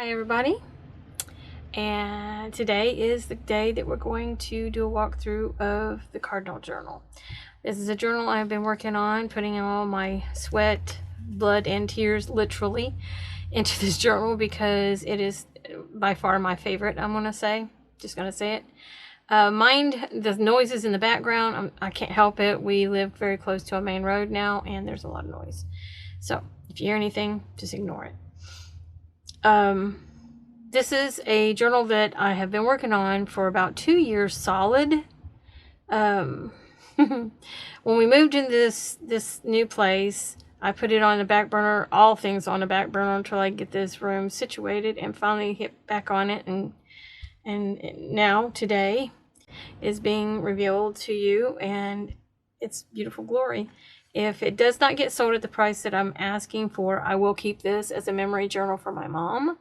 Hi everybody, and today is the day that we're going to do a walkthrough of the Cardinal Journal. This is a journal I've been working on, putting all my sweat, blood, and tears literally into this journal because it is by far my favorite. Just gonna say it. Mind the noises in the background. I can't help it. We live very close to a main road now, and there's a lot of noise. So if you hear anything, just ignore it. This is a journal that I have been working on for about 2 years solid. When we moved into this new place, I put it on the back burner, all things on the back burner until I get this room situated, and finally hit back on it, and now today is being revealed to you, and it's beautiful glory. If it does not get sold at the price that I'm asking for, I will keep this as a memory journal for my mom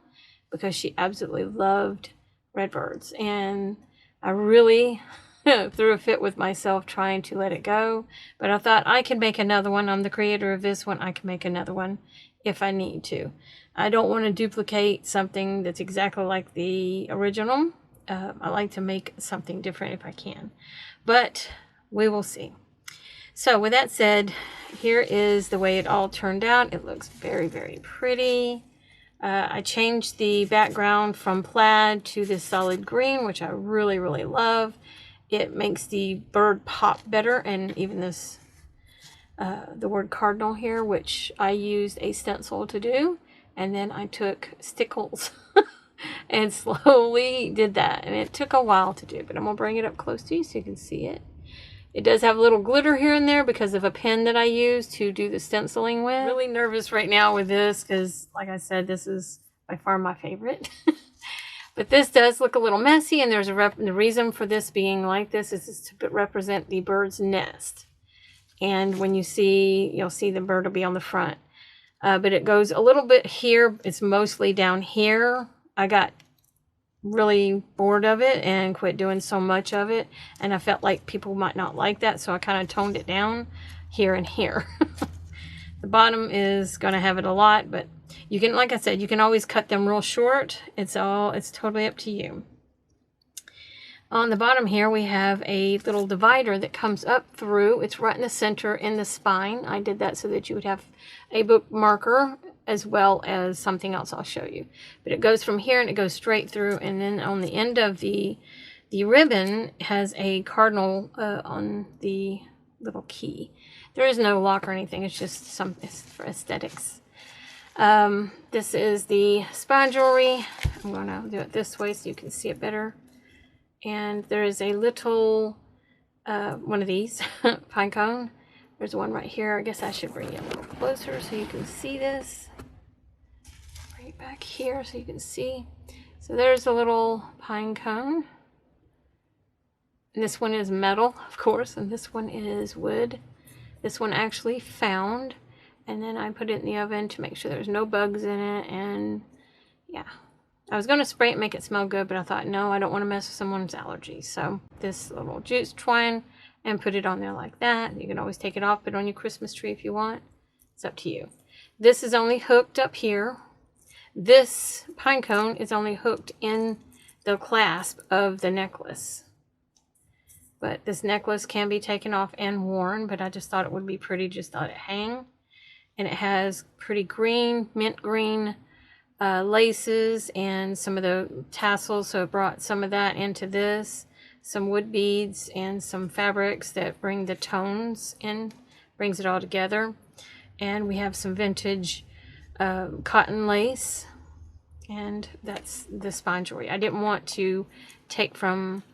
because she absolutely loved redbirds, and I really threw a fit with myself trying to let it go, but I thought I can make another one. I'm the creator of this one. I can make another one if I need to. I don't want to duplicate something that's exactly like the original. I like to make something different if I can, but we will see. So with that said, here is the way it all turned out. It looks very, very pretty. I changed the background from plaid to this solid green, which I really, really love. It makes the bird pop better, and even this, the word cardinal here, which I used a stencil to do, and then I took stickles and slowly did that, and it took a while to do, but I'm gonna bring it up close to you so you can see it. It does have a little glitter here and there because of a pen that I used to do the stenciling with. I'm really nervous right now with this because, like I said, this is by far my favorite. But this does look a little messy, and there's the reason for this being like this is to represent the bird's nest. And when you'll see the bird will be on the front. But it goes a little bit here. It's mostly down here. I got really bored of it and quit doing so much of it, and I felt like people might not like that, so I kind of toned it down here and here. The bottom is going to have it a lot, but you can, like I said, you can always cut them real short. It's totally up to you. On the bottom here we have a little divider that comes up through. It's right in the center in the spine. I did that so that you would have a bookmarker as well as something else I'll show you. But it goes from here and it goes straight through, and then on the end of the ribbon has a cardinal on the little key. There is no lock or anything, it's just it's for aesthetics. This is the spine jewelry. I'm going to do it this way so you can see it better. And there is a little one of these pine cone. There's one right here. I guess I should bring it a little closer so you can see this. Bring it back here so you can see. So there's a little pine cone. And this one is metal, of course, and this one is wood. This one actually found, and then I put it in the oven to make sure there's no bugs in it, and yeah. I was going to spray it and make it smell good, but I thought, no, I don't want to mess with someone's allergies. So this little jute twine, and put it on there like that. You can always take it off, put it on your Christmas tree if you want. It's up to you. This is only hooked up here. This pine cone is only hooked in the clasp of the necklace. But this necklace can be taken off and worn, but I just thought it would be pretty, just thought it hang. And it has pretty green, mint green laces and some of the tassels, so it brought some of that into this. Some wood beads and some fabrics that bring the tones in, brings it all together. And we have some vintage cotton lace, and that's the spine jewelry. I didn't want to take from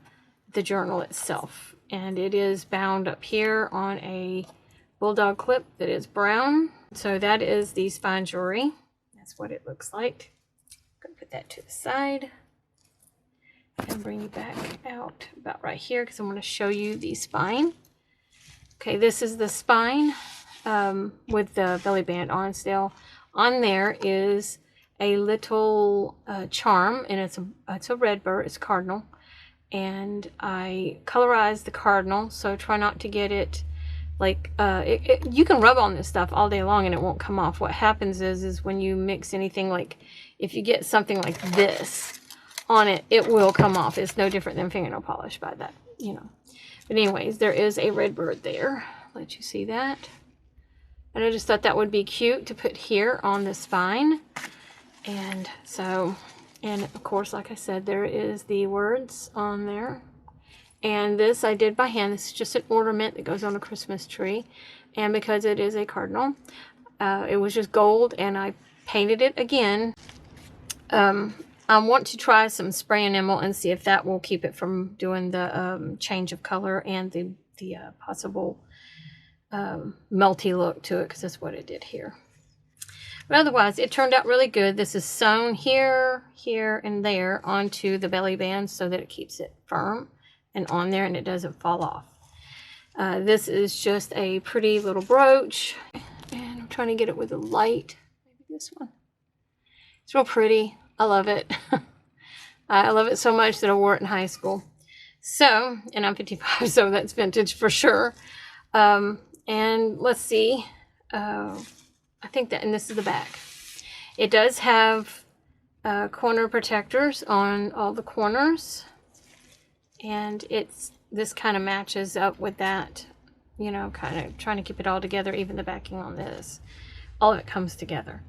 the journal itself, and it is bound up here on a bulldog clip that is brown. So that is the spine jewelry. That's what it looks like. I'm gonna put that to the side and bring you back out about right here because I want to show you the spine. Okay, this is the spine with the belly band on still. On there is a little charm, and it's a red bird. It's cardinal, and I colorized the cardinal, so try not to get it like you can rub on this stuff all day long and it won't come off. What happens is when you mix anything, like if you get something like this on it, it will come off. It's no different than fingernail polish by that, you know. But anyways, there is a red bird there. Let you see that. And I just thought that would be cute to put here on the spine. And so, and of course, like I said, there is the words on there. And this I did by hand. This is just an ornament that goes on a Christmas tree. And because it is a cardinal, it was just gold, and I painted it again. I want to try some spray and enamel and see if that will keep it from doing the change of color and the possible melty look to it, because that's what it did here. But otherwise, it turned out really good. This is sewn here, here, and there onto the belly band so that it keeps it firm and on there and it doesn't fall off. This is just a pretty little brooch, and I'm trying to get it with a light. Maybe this one. It's real pretty. I love it. I love it so much that I wore it in high school. So, and I'm 55, so that's vintage for sure. And let's see, I think that, and this is the back. It does have corner protectors on all the corners, and this kind of matches up with that, you know, kind of trying to keep it all together. Even the backing on this, all of it comes together.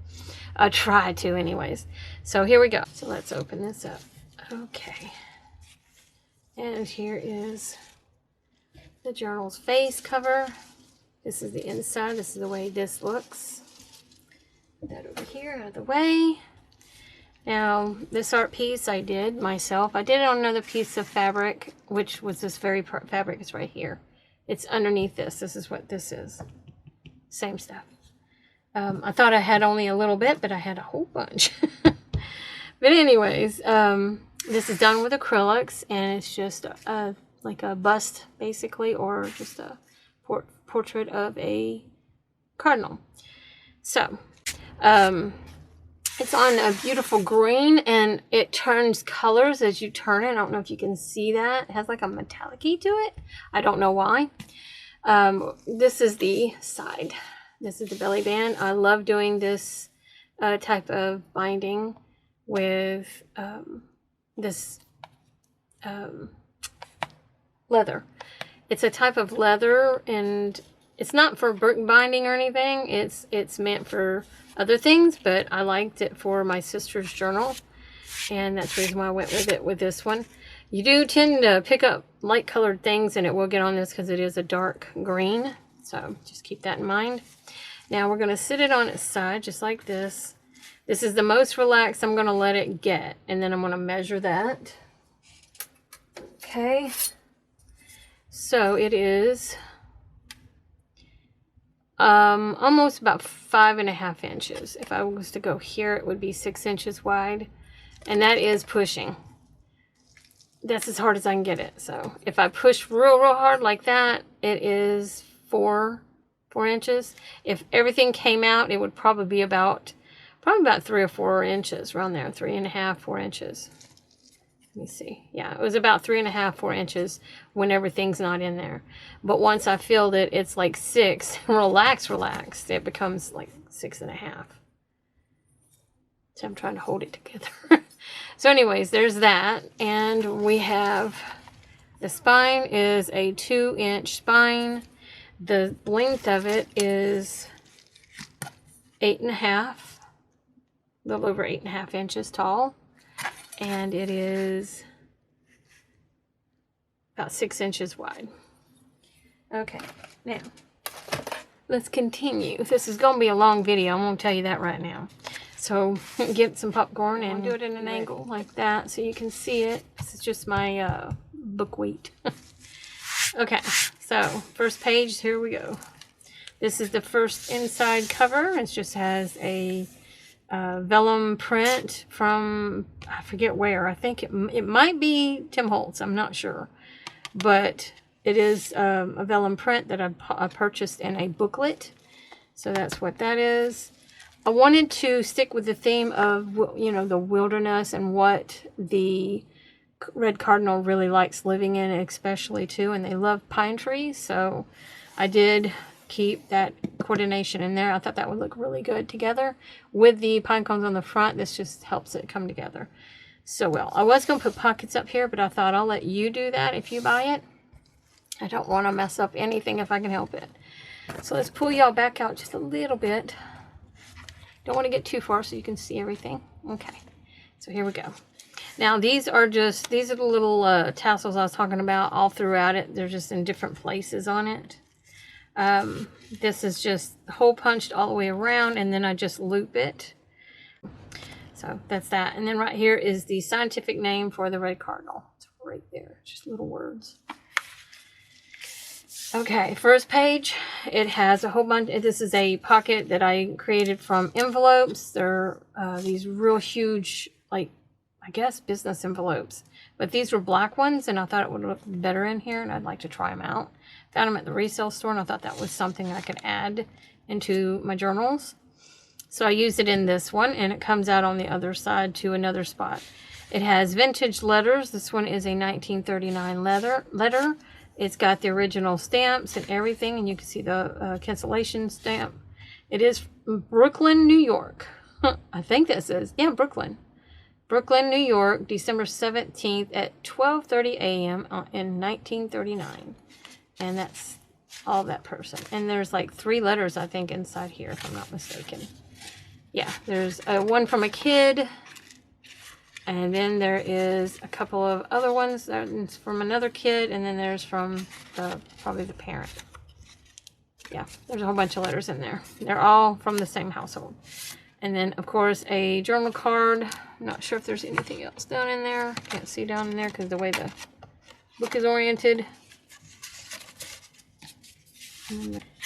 I try to anyways. So here we go. So let's open this up. Okay. And here is the journal's face cover. This is the inside. This is the way this looks. Put that over here out of the way. Now, this art piece I did myself. I did it on another piece of fabric, which was this very fabric. It's right here. It's underneath this. This is what this is. Same stuff. I thought I had only a little bit, but I had a whole bunch. But anyways, this is done with acrylics, and it's just like a bust, basically, or just a portrait of a cardinal. So, it's on a beautiful green, and it turns colors as you turn it. I don't know if you can see that. It has like a metallic-y to it. I don't know why. This is the side. This is the belly band. I love doing this type of binding with this leather. It's a type of leather, and it's not for book binding or anything. It's meant for other things, but I liked it for my sister's journal, and that's the reason why I went with it with this one. You do tend to pick up light colored things, and it will get on this because it is a dark green. So just keep that in mind. Now we're going to sit it on its side just like this. This is the most relaxed I'm going to let it get, and then I'm going to measure that. Okay. So it is almost about 5.5 inches. If I was to go here, it would be 6 inches wide, and that is pushing. That's as hard as I can get it. So if I push real hard like that, it is 4 inches. If everything came out, it would probably be about 3 or 4 inches around there. 3.5, 4 inches. Let me see. Yeah, it was about 3.5, 4 inches when everything's not in there. But once I feel that it's like 6, relaxed, it becomes like 6.5. So I'm trying to hold it together. So anyways, there's that. And we have, the spine is a 2-inch spine. The length of it is 8.5, a little over 8.5 inches tall. And it is about 6 inches wide. Okay, now let's continue. This is going to be a long video. I'm going to tell you that right now. So get some popcorn and do it in an angle like that so you can see it. This is just my buckwheat. Okay, so first page, here we go. This is the first inside cover. It just has a vellum print from, I forget where. I think it might be Tim Holtz. I'm not sure. But it is a vellum print that I purchased in a booklet. So that's what that is. I wanted to stick with the theme of, you know, the wilderness and what the red cardinal really likes living in, especially too, and they love pine trees. So I did keep that coordination in there. I thought that would look really good together with the pine cones on the front. This just helps it come together so well. I was going to put pockets up here, but I thought I'll let you do that if you buy it. I don't want to mess up anything if I can help it. So let's pull y'all back out just a little bit. Don't want to get too far so you can see everything. Okay, so here we go. Now these are the little tassels I was talking about all throughout it. They're just in different places on it. This is just hole punched all the way around, and then I just loop it. So that's that. And then right here is the scientific name for the red cardinal. It's right there, just little words. Okay, first page, it has a whole bunch. This is a pocket that I created from envelopes. They're these real huge, like, I guess business envelopes. But these were black ones, and I thought it would look better in here, and I'd like to try them out. Found them at the resale store, and I thought that was something I could add into my journals. So I used it in this one, and it comes out on the other side to another spot. It has vintage letters. This one is a 1939 letter. It's got the original stamps and everything, and you can see the cancellation stamp. It is Brooklyn, New York. I think that says, yeah, Brooklyn. Brooklyn, New York, December 17th at 12:30 a.m. in 1939. And that's all that person. And there's like 3 letters, I think, inside here, if I'm not mistaken. Yeah, there's one from a kid. And then there is a couple of other ones. There's from another kid, and then there's from probably the parent. Yeah, there's a whole bunch of letters in there. They're all from the same household. And then, of course, a journal card. I'm not sure if there's anything else down in there. Can't see down in there because the way the book is oriented.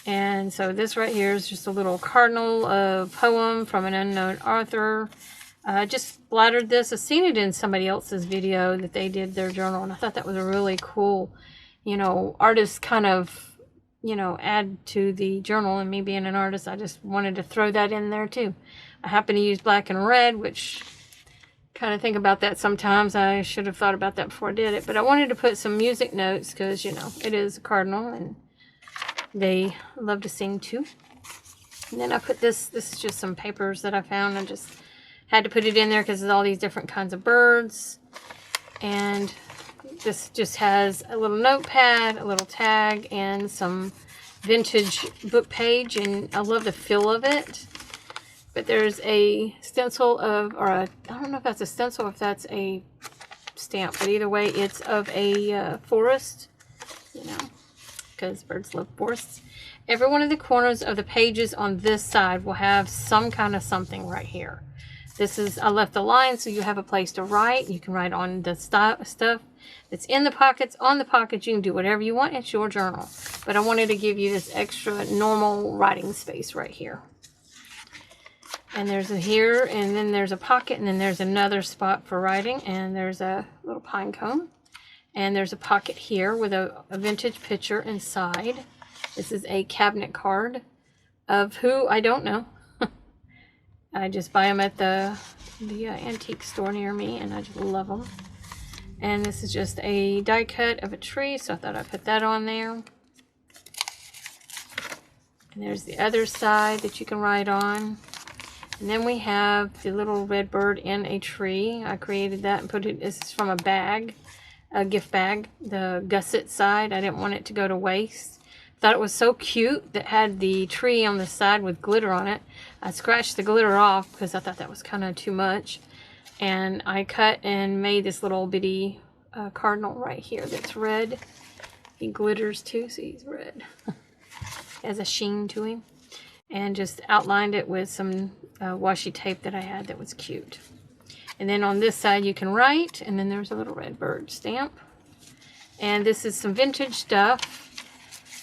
And so this right here is just a little cardinal poem from an unknown author. I just splattered this. I've seen it in somebody else's video that they did their journal, and I thought that was a really cool, artist kind of, add to the journal. And me being an artist, I just wanted to throw that in there too. I happen to use black and red, which kind of think about that sometimes. I should have thought about that before I did it, but I wanted to put some music notes because, it is a cardinal and they love to sing too. And then I put this is just some papers that I found. I just had to put it in there because there's all these different kinds of birds. And this just has a little notepad, a little tag, and some vintage book page. And I love the feel of it. But there's a stencil of, I don't know if that's a stencil or if that's a stamp. But either way, it's of a forest, because birds love forests. Every one of the corners of the pages on this side will have some kind of something right here. I left the line so you have a place to write. You can write on the stuff that's in the pockets. On the pockets, you can do whatever you want. It's your journal. But I wanted to give you this extra normal writing space right here. And there's here, and then there's a pocket, and then there's another spot for writing, and there's a little pine cone. And there's a pocket here with a vintage picture inside. This is a cabinet card of who, I don't know. I just buy them at the antique store near me, and I just love them. And this is just a die cut of a tree, so I thought I'd put that on there. And there's the other side that you can write on. And then we have the little red bird in a tree. I created that and put it, this is from a bag, a gift bag, the gusset side. I didn't want it to go to waste. Thought it was so cute that had the tree on the side with glitter on it. I scratched the glitter off because I thought that was kind of too much. And I cut and made this little bitty cardinal right here that's red. He glitters too, so he's red. Has a sheen to him. And just outlined it with some washi tape that I had that was cute. And then on this side you can write, and then there's a little red bird stamp. And this is some vintage stuff.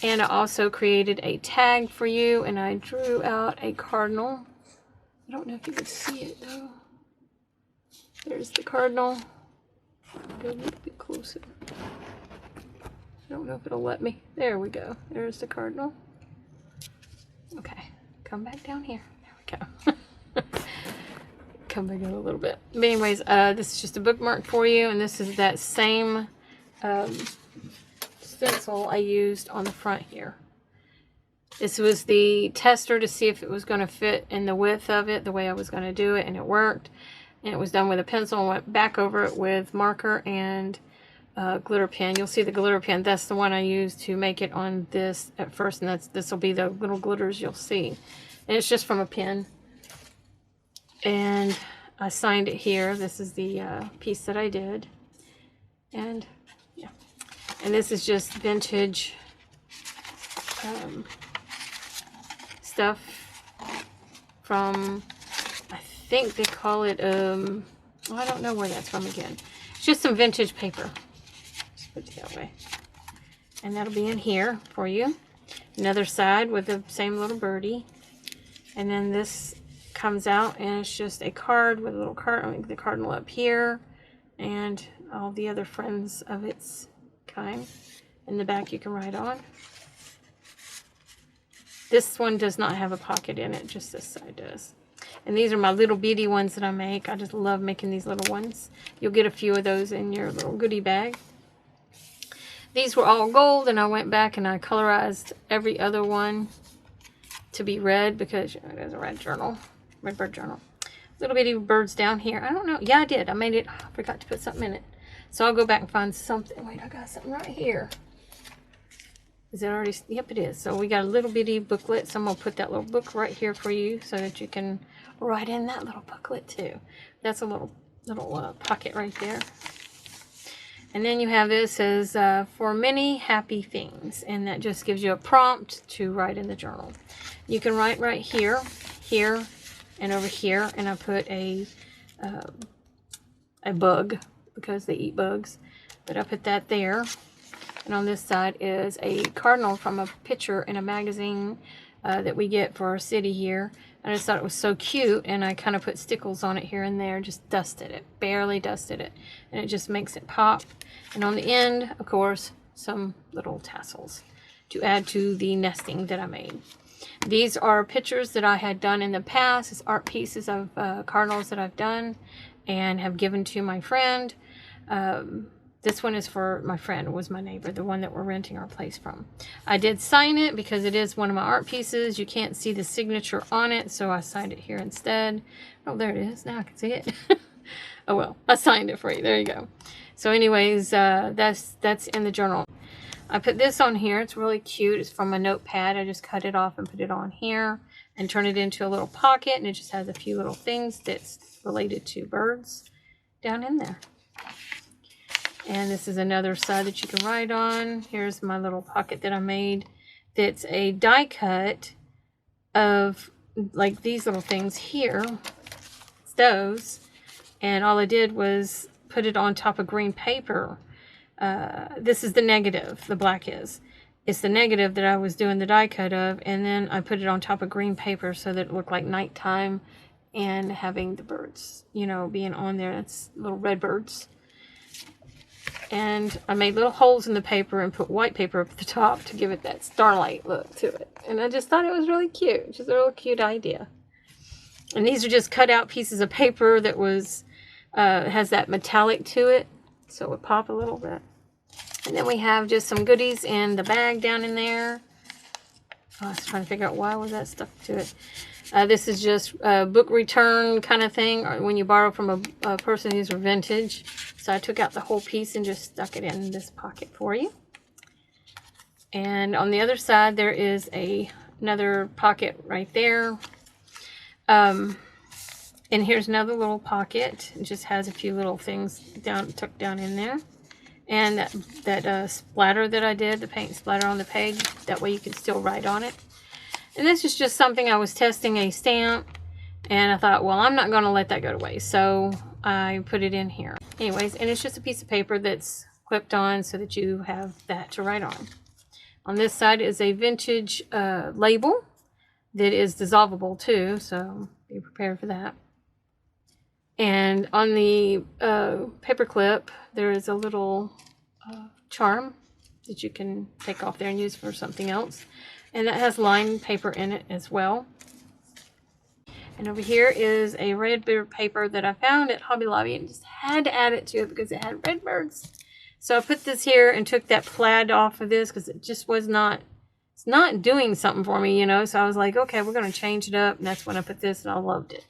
And I also created a tag for you, and I drew out a cardinal. I don't know if you can see it though. There's the cardinal. Go a little bit closer. I don't know if it'll let me. There we go. There's the cardinal. Okay, come back down here. There we go. come back in a little bit. But anyways, this is just a bookmark for you, and this is that same stencil I used on the front here. This was the tester to see if it was going to fit in the width of it, the way I was going to do it, and it worked. And it was done with a pencil, and went back over it with marker and glitter pen. You'll see the glitter pen. That's the one I used to make it on this at first, and this will be the little glitters you'll see. And it's just from a pen. And I signed it here. This is the piece that I did. And yeah. And this is just vintage stuff from, I think they call it, well, I don't know where that's from again. It's just some vintage paper. Just put it that way. And that'll be in here for you. Another side with the same little birdie. And then this comes out, and it's just a card with a little the cardinal up here, and all the other friends of its kind. In the back you can write on. This one does not have a pocket in it, just this side does. And these are my little bitty ones that I make. I just love making these little ones. You'll get a few of those in your little goodie bag. These were all gold, and I went back and I colorized every other one to be red, because you know, there's a red journal, red bird journal. Little bitty birds down here. I don't know. Yeah, I did. I made it. I forgot to put something in it. So I'll go back and find something. Wait, I got something right here. Is it already? Yep, it is. So we got a little bitty booklet. So I'm going to put that little book right here for you so that you can write in that little booklet too. That's a little pocket right there. And then you have this as for many happy things. And that just gives you a prompt to write in the journal. You can write right here, here, and over here. And I put a bug, because they eat bugs. But I put that there. And on this side is a cardinal from a picture in a magazine that we get for our city here. I just thought it was so cute, and I kind of put stickles on it here and there, just dusted it, barely dusted it. And it just makes it pop. And on the end, of course, some little tassels to add to the nesting that I made. These are pictures that I had done in the past. It's art pieces of cardinals that I've done and have given to my friend. This one is for my friend, was my neighbor, the one that we're renting our place from. I did sign it because it is one of my art pieces. You can't see the signature on it, so I signed it here instead. Oh, there it is. Now I can see it. Oh, well, I signed it for you. There you go. So anyways, that's in the journal. I put this on here. It's really cute. It's from a notepad. I just cut it off and put it on here and turn it into a little pocket, and it just has a few little things that's related to birds down in there. And this is another side that you can write on. Here's my little pocket that I made. That's a die cut of like these little things here. It's those. And all I did was put it on top of green paper. This is the negative, the black is. It's the negative that I was doing the die cut of. And then I put it on top of green paper so that it looked like nighttime and having the birds, you know, being on there. It's little red birds. And I made little holes in the paper and put white paper up at the top to give it that starlight look to it. And I just thought it was really cute. Just a real cute idea. And these are just cut out pieces of paper that was has that metallic to it, so it would pop a little bit. And then we have just some goodies in the bag down in there. I was trying to figure out why was that stuck to it. This is just a book return kind of thing, or when you borrow from a person who's vintage. So I took out the whole piece and just stuck it in this pocket for you. And on the other side, there is another pocket right there. And here's another little pocket. It just has a few little things tucked down in there. And that splatter that I did, the paint splatter on the page, that way you can still write on it. And this is just something I was testing a stamp, and I thought, well, I'm not going to let that go to waste, so I put it in here. Anyways, and it's just a piece of paper that's clipped on so that you have that to write on. On this side is a vintage label that is dissolvable too, so be prepared for that. And on the paper clip, there is a little charm that you can take off there and use for something else. And that has lined paper in it as well. And over here is a Redbird paper that I found at Hobby Lobby and just had to add it to it because it had Redbirds. So I put this here and took that plaid off of this because it just was not, it's not doing something for me, you know. So I was like, okay, we're going to change it up. And that's when I put this, and I loved it.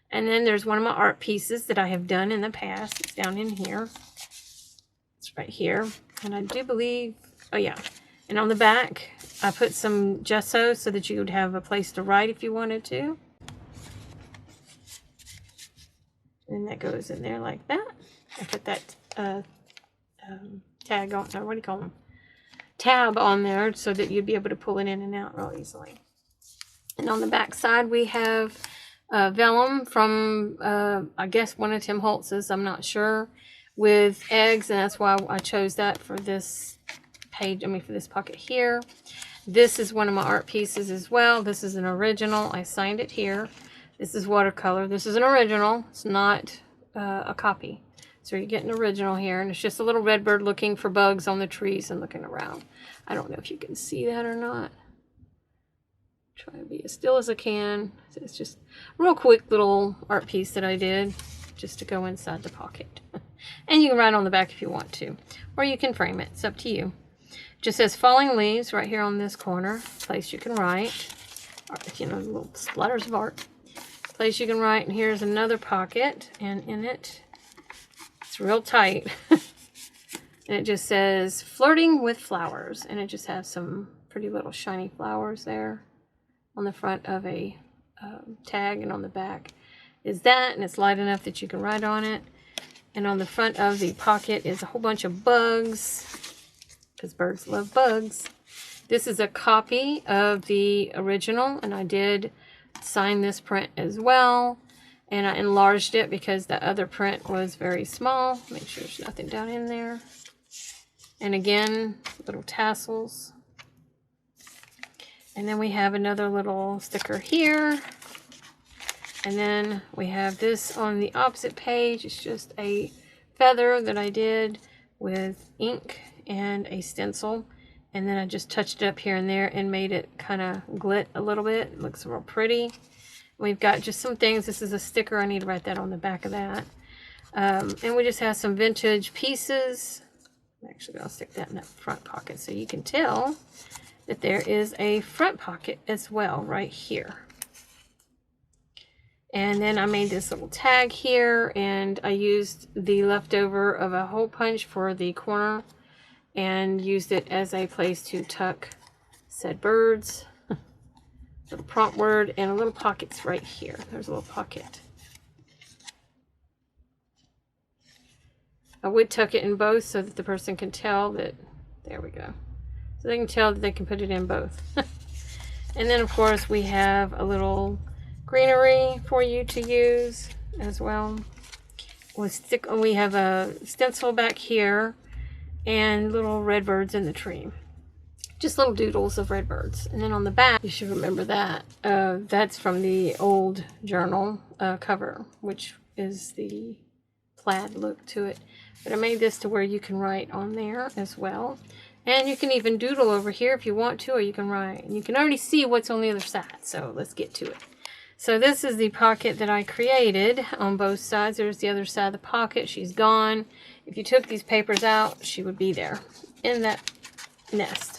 And then there's one of my art pieces that I have done in the past. It's down in here. It's right here. And I do believe, oh yeah. And on the back, I put some gesso so that you would have a place to write if you wanted to. And that goes in there like that. I put that tag on, or what do you call them? Tab on there so that you'd be able to pull it in and out real easily. And on the back side, we have vellum from, I guess, one of Tim Holtz's, I'm not sure, with eggs. And that's why I chose that for this page, for this pocket here. This is one of my art pieces as well. This is an original. I signed it here. This is watercolor. This is an original. It's not a copy. So you get an original here. And it's just a little redbird looking for bugs on the trees and looking around. I don't know if you can see that or not. Try to be as still as I can. It's just a real quick little art piece that I did just to go inside the pocket. And you can write on the back if you want to. Or you can frame it. It's up to you. It just says falling leaves right here on this corner. Place you can write. Or, you know, little splatters of art. Place you can write, and here's another pocket, and in it, it's real tight, and it just says flirting with flowers, and it just has some pretty little shiny flowers there on the front of a tag, and on the back is that, and it's light enough that you can write on it. And on the front of the pocket is a whole bunch of bugs, because birds love bugs. This is a copy of the original, and I did sign this print as well, and I enlarged it because the other print was very small. Make sure there's nothing down in there. And again, little tassels. And then we have another little sticker here, and then we have this on the opposite page. It's just a feather that I did with ink and a stencil, and then I just touched it up here and there and made it kind of glit a little bit. It looks real pretty. We've got just some things. This is a sticker. I need to write that on the back of that. And we just have some vintage pieces. I'm actually going to stick that in that front pocket so you can tell that there is a front pocket as well right here. And then I made this little tag here, and I used the leftover of a hole punch for the corner and used it as a place to tuck said birds. Little prompt word and a little pockets right here. There's a little pocket. I would tuck it in both so that the person can tell that, there we go. So they can tell that they can put it in both. And then of course we have a little greenery for you to use as well. We have a stencil back here and little redbirds in the tree. Just little doodles of redbirds. And then on the back, you should remember that. That's from the old journal cover, which is the plaid look to it. But I made this to where you can write on there as well. And you can even doodle over here if you want to, or you can write. And you can already see what's on the other side, so let's get to it. So this is the pocket that I created on both sides. There's the other side of the pocket. She's gone. If you took these papers out, she would be there in that nest.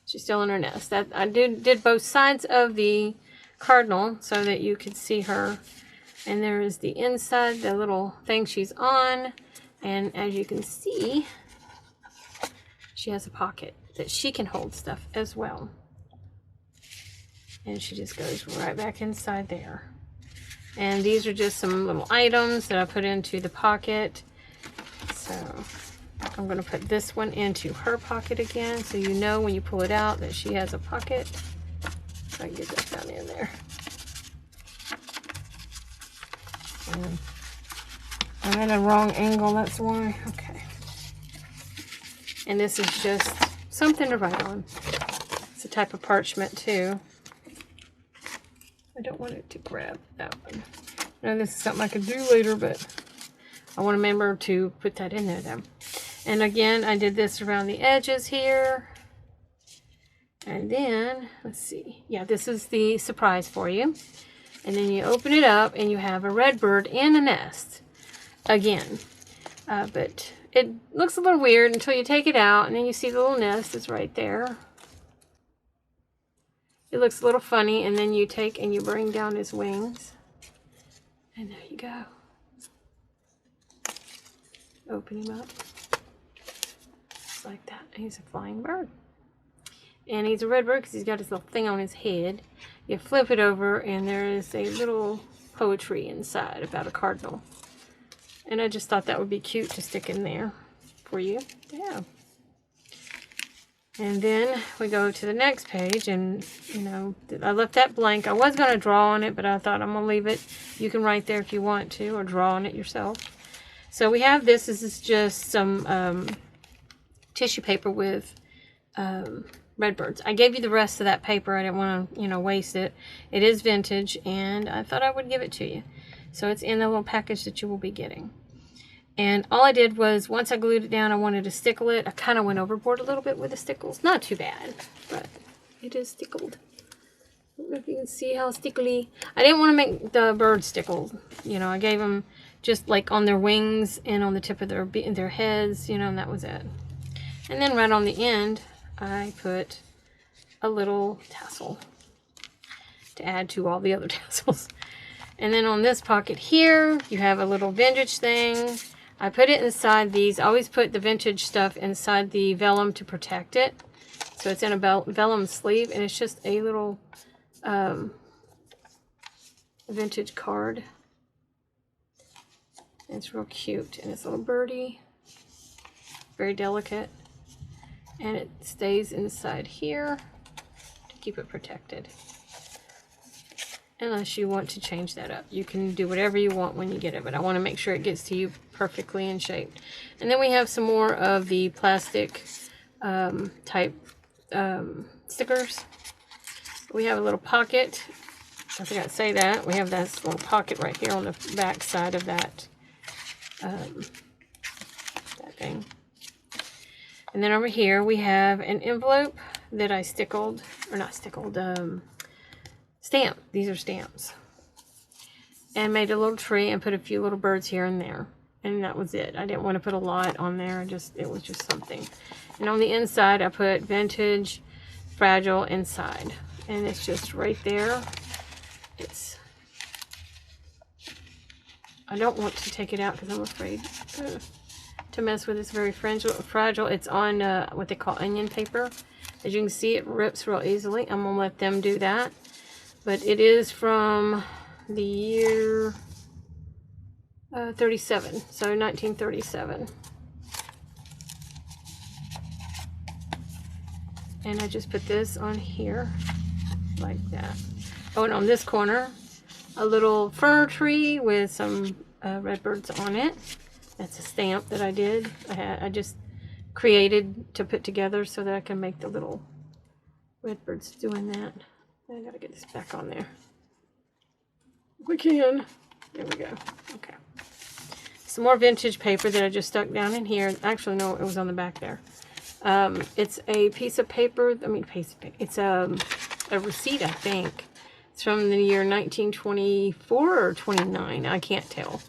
She's still in her nest. That I did both sides of the cardinal so that you could see her. And there is the inside, the little thing she's on. And as you can see, she has a pocket that she can hold stuff as well. And she just goes right back inside there. And these are just some little items that I put into the pocket. So I'm going to put this one into her pocket again, so you know when you pull it out that she has a pocket. I can get that down in there. And I'm at a wrong angle, that's why. Okay. And this is just something to write on. It's a type of parchment too. I don't want it to grab that one. Now this is something I could do later, but I want to remember to put that in there then. And again, I did this around the edges here. And then, let's see. Yeah, this is the surprise for you. And then you open it up and you have a red bird in a nest again. But it looks a little weird until you take it out, and then you see the little nest is right there. It looks a little funny, and then you take and you bring down his wings. And there you go. Open him up. Just like that. He's a flying bird. And he's a red bird because he's got his little thing on his head. You flip it over, and there is a little poetry inside about a cardinal. And I just thought that would be cute to stick in there for you. Yeah. And then we go to the next page, and, you know, I left that blank. I was going to draw on it, but I thought I'm going to leave it. You can write there if you want to, or draw on it yourself. So we have this. This is just some tissue paper with red birds. I gave you the rest of that paper. I didn't want to, you know, waste it. It is vintage, and I thought I would give it to you. So it's in the little package that you will be getting. And all I did was, once I glued it down, I wanted to stickle it. I kind of went overboard a little bit with the stickles. Not too bad, but it is stickled. I don't know if you can see how stickly. I didn't want to make the birds stickled. You know, I gave them just like on their wings and on the tip of their heads, you know, and that was it. And then right on the end, I put a little tassel to add to all the other tassels. And then on this pocket here, you have a little vintage thing. I put it inside these. I always put the vintage stuff inside the vellum to protect it. So it's in a vellum sleeve, and it's just a little vintage card. It's real cute, and it's a little birdie. Very delicate. And it stays inside here to keep it protected. Unless you want to change that up. You can do whatever you want when you get it, but I want to make sure it gets to you perfectly in shape. And then we have some more of the plastic type stickers. We have a little pocket. I forgot to say that. We have this little pocket right here on the back side of that, that thing. And then over here we have an envelope that I stamp. These are stamps. And made a little tree and put a few little birds here and there. And that was it. I didn't want to put a lot on there. It was just something. And on the inside, I put vintage, fragile inside. And it's just right there. I don't want to take it out because I'm afraid to mess with. It's very fragile. It's on what they call onion paper. As you can see, it rips real easily. I'm going to let them do that. But it is from the year 37, so 1937. And I just put this on here, like that. Oh, and on this corner, a little fir tree with some red birds on it. That's a stamp that I did. I just created to put together so that I can make the little red birds doing that. I gotta get this back on there. We can. There we go. Okay. Some more vintage paper that I just stuck down in here. Actually, no, it was on the back there. It's a piece of paper. It's a receipt, I think. It's from the year 1924 or 29. I can't tell.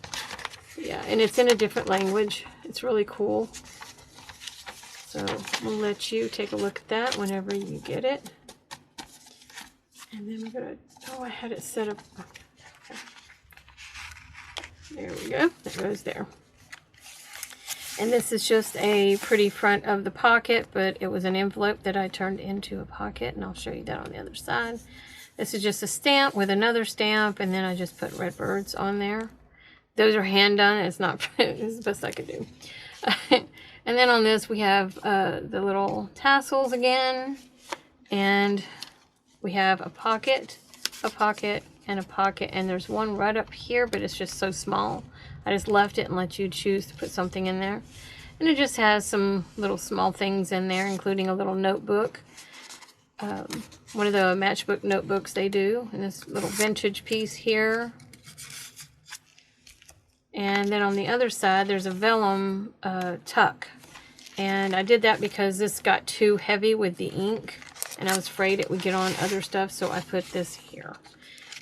Yeah, and it's in a different language. It's really cool. So we'll let you take a look at that whenever you get it. And then we're going to, I had it set up. Okay. There we go. That goes there. And this is just a pretty front of the pocket, but it was an envelope that I turned into a pocket, and I'll show you that on the other side. This is just a stamp with another stamp, and then I just put red birds on there. Those are hand done. It's not, it's the best I could do. And then on this, we have the little tassels again, and we have a pocket, and a pocket, and there's one right up here, but it's just so small. I just left it and let you choose to put something in there. And it just has some little small things in there, including a little notebook. One of the matchbook notebooks they do, and this little vintage piece here. And then on the other side, there's a vellum tuck. And I did that because this got too heavy with the ink, and I was afraid it would get on other stuff, so I put this here.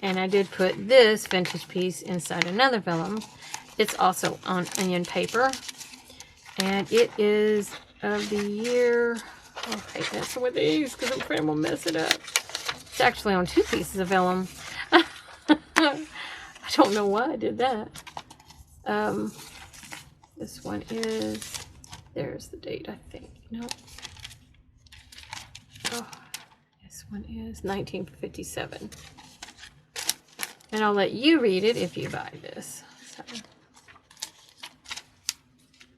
And I did put this vintage piece inside another vellum. It's also on onion paper. And it is of the year... Oh, I hate messing with these because I'm afraid I'm going to mess it up. It's actually on 2 pieces of vellum. I don't know why I did that. This one is... There's the date, I think. No. Oh, this one is 1957. And I'll let you read it if you buy this. So.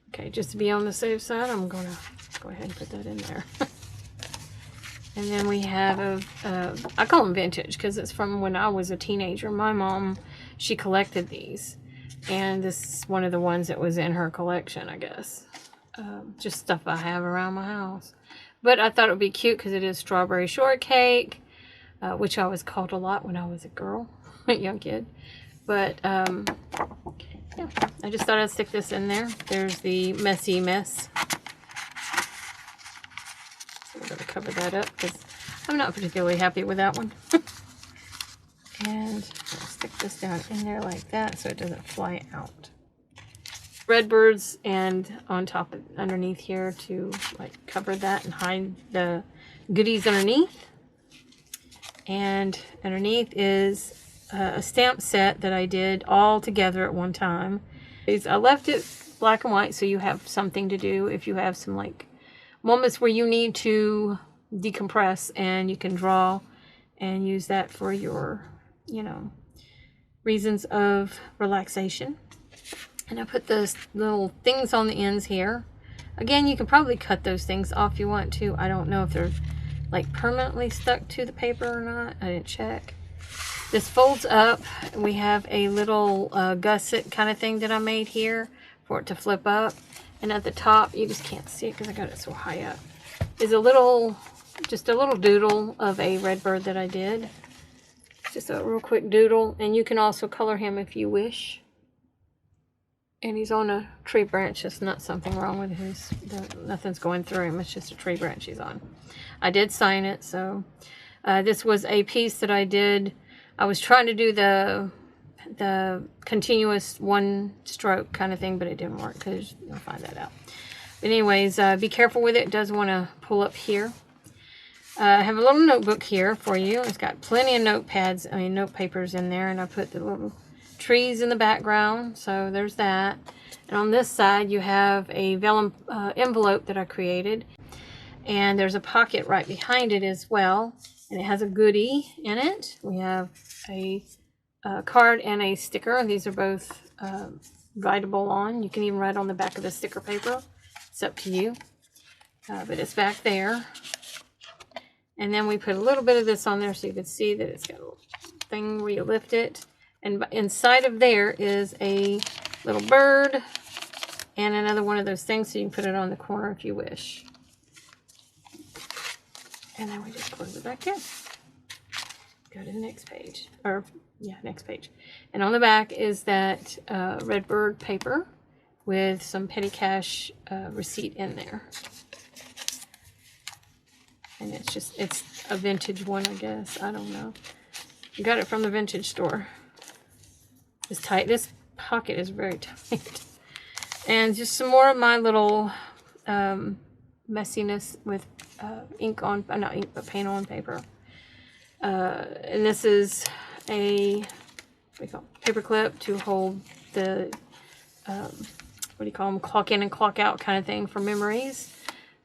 Okay, just to be on the safe side, I'm going to go ahead and put that in there. And then we have I call them vintage because it's from when I was a teenager. My mom, she collected these. And this is one of the ones that was in her collection, I guess. Just stuff I have around my house. But I thought it would be cute because it is strawberry shortcake, which I was called a lot when I was a girl, a young kid. But, yeah, I just thought I'd stick this in there. There's the messy mess. So we're going to cover that up because I'm not particularly happy with that one. And I'll stick this down in there like that so it doesn't fly out. Redbirds and on top of, underneath here to like cover that and hide the goodies underneath. And underneath is a stamp set that I did all together at one time. I left it black and white so you have something to do if you have some like moments where you need to decompress, and you can draw and use that for your, you know, reasons of relaxation. And I put those little things on the ends here. Again, you can probably cut those things off if you want to. I don't know if they're like permanently stuck to the paper or not. I didn't check. This folds up. We have a little gusset kind of thing that I made here for it to flip up. And at the top, you just can't see it because I got it so high up, is a little, just a little doodle of a red bird that I did. Just a real quick doodle. And you can also color him if you wish. And he's on a tree branch. There's not something wrong with his, nothing's going through him. It's just a tree branch he's on. I did sign it, so this was a piece that I did. I was trying to do the continuous one stroke kind of thing, but it didn't work because you'll find that out. But anyways, be careful with it. It does want to pull up here. I have a little notebook here for you. It's got plenty of notepads, note papers in there, and I put the little trees in the background, so there's that. And on this side you have a vellum envelope that I created, and there's a pocket right behind it as well, and it has a goodie in it. We have a card and a sticker. These are both writable on. You can even write on the back of the sticker paper. It's up to you, but it's back there. And then we put a little bit of this on there so you can see that it's got a little thing where you lift it. And inside of there is a little bird and another one of those things, so you can put it on the corner if you wish. And then we just close it back in. Go to the next page. Or, yeah, next page. And on the back is that red bird paper with some petty cash receipt in there. And it's just, it's a vintage one, I guess. I don't know. I got it from the vintage store. It's tight. This pocket is very tight. And just some more of my little messiness with ink on, not ink, but paint on paper. And this is a, what do you call it, paper clip to hold the, what do you call them, clock in and clock out kind of thing for memories.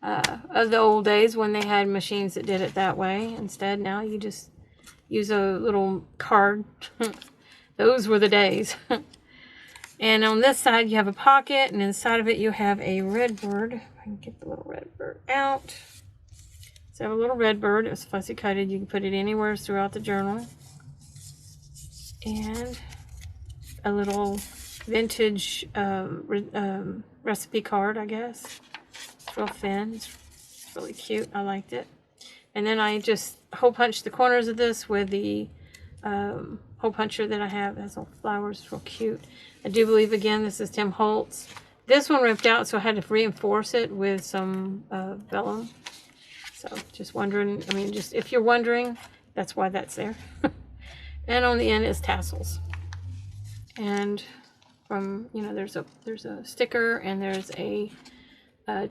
Of the old days when they had machines that did it that way. Instead, now you just use a little card. Those were the days. And on this side you have a pocket, and inside of it you have a red bird. If I can get the little red bird out. So I have a little red bird. It was fussy coated. You can put it anywhere throughout the journal. And a little vintage recipe card, I guess. It's real thin. It's really cute. I liked it. And then I just hole punched the corners of this with the hole puncher that I have. It has little flowers. It's real cute. I do believe, again, this is Tim Holtz. This one ripped out, so I had to reinforce it with some vellum. So just wondering, just if you're wondering, that's why that's there. And on the end is tassels. And from, you know, there's a sticker, and there's a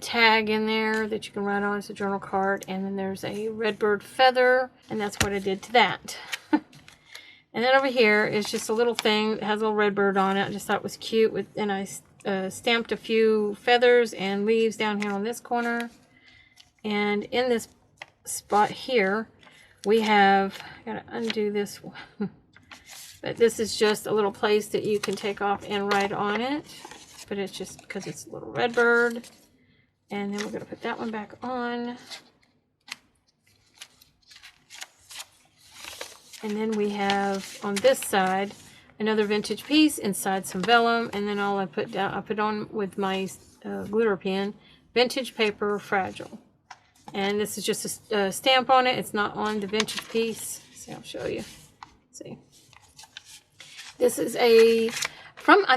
tag in there that you can write on. It's a journal card. And then there's a redbird feather, and that's what I did to that. And then over here is just a little thing that has a little redbird on it. I just thought it was cute. And I stamped a few feathers and leaves down here on this corner. And in this spot here, we have, I gotta undo this one. But this is just a little place that you can take off and write on it. But it's just because it's a little redbird. And then we're gonna put that one back on. And then we have on this side another vintage piece inside some vellum, and then all I put on with my glitter pen, vintage paper fragile. And this is just a stamp on it. It's not on the vintage piece. See, I'll show you. See, this is I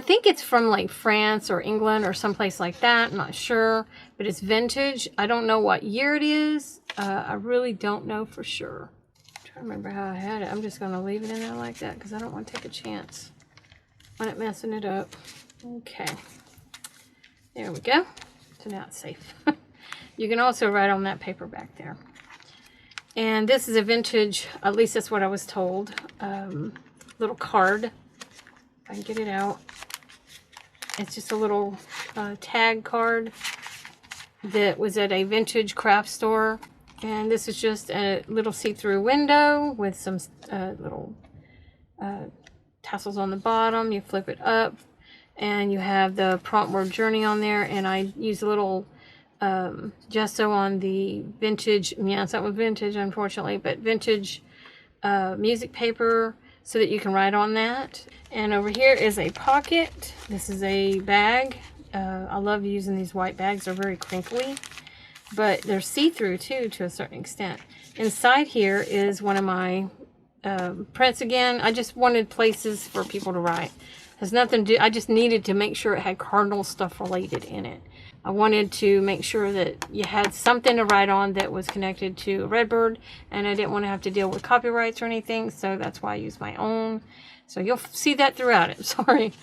think it's from like France or England or someplace like that. I'm not sure, but it's vintage. I don't know what year it is. I really don't know for sure. I remember how I had it. I'm just going to leave it in there like that because I don't want to take a chance on it messing it up. Okay. There we go. So now it's safe. You can also write on that paper back there. And this is a vintage, at least that's what I was told, little card. If I can get it out. It's just a little tag card that was at a vintage craft store. And this is just a little see-through window with some little tassels on the bottom. You flip it up, and you have the prompt word journey on there. And I use a little gesso on the vintage, yeah, it's not vintage, unfortunately, but vintage music paper so that you can write on that. And over here is a pocket. This is a bag. I love using these white bags. They're very crinkly. But they're see-through too, to a certain extent. Inside here is one of my prints again. I just wanted places for people to write. Has nothing to do, I just needed to make sure it had cardinal stuff related in it. I wanted to make sure that you had something to write on that was connected to a redbird, and I didn't want to have to deal with copyrights or anything, so that's why I used my own. So you'll see that throughout it, sorry.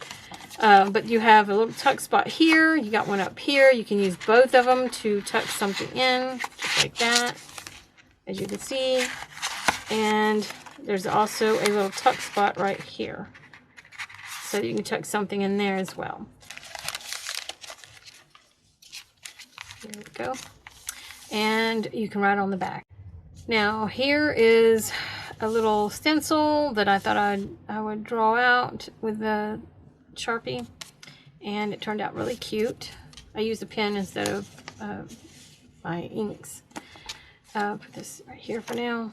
But you have a little tuck spot here. You got one up here. You can use both of them to tuck something in, just like that, as you can see. And there's also a little tuck spot right here, so that you can tuck something in there as well. There we go. And you can write on the back. Now here is a little stencil that I thought I would draw out with the Sharpie, and it turned out really cute. I used a pen instead of my inks. Put this right here for now,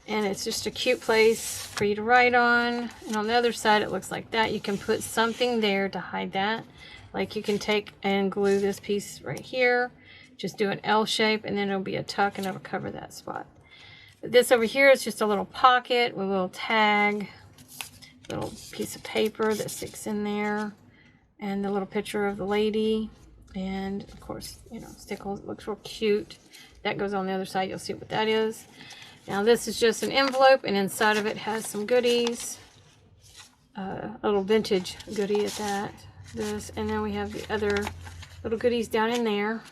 and it's just a cute place for you to write on. And on the other side it looks like that. You can put something there to hide that, like you can take and glue this piece right here, just do an L shape, and then it'll be a tuck and it'll cover that spot. But this over here is just a little pocket with a little tag, little piece of paper that sticks in there, and the little picture of the lady, and of course, you know, stickles. It looks real cute. That goes on the other side. You'll see what that is. Now this is just an envelope, and inside of it has some goodies, a little vintage goodie at that. This, and then we have the other little goodies down in there.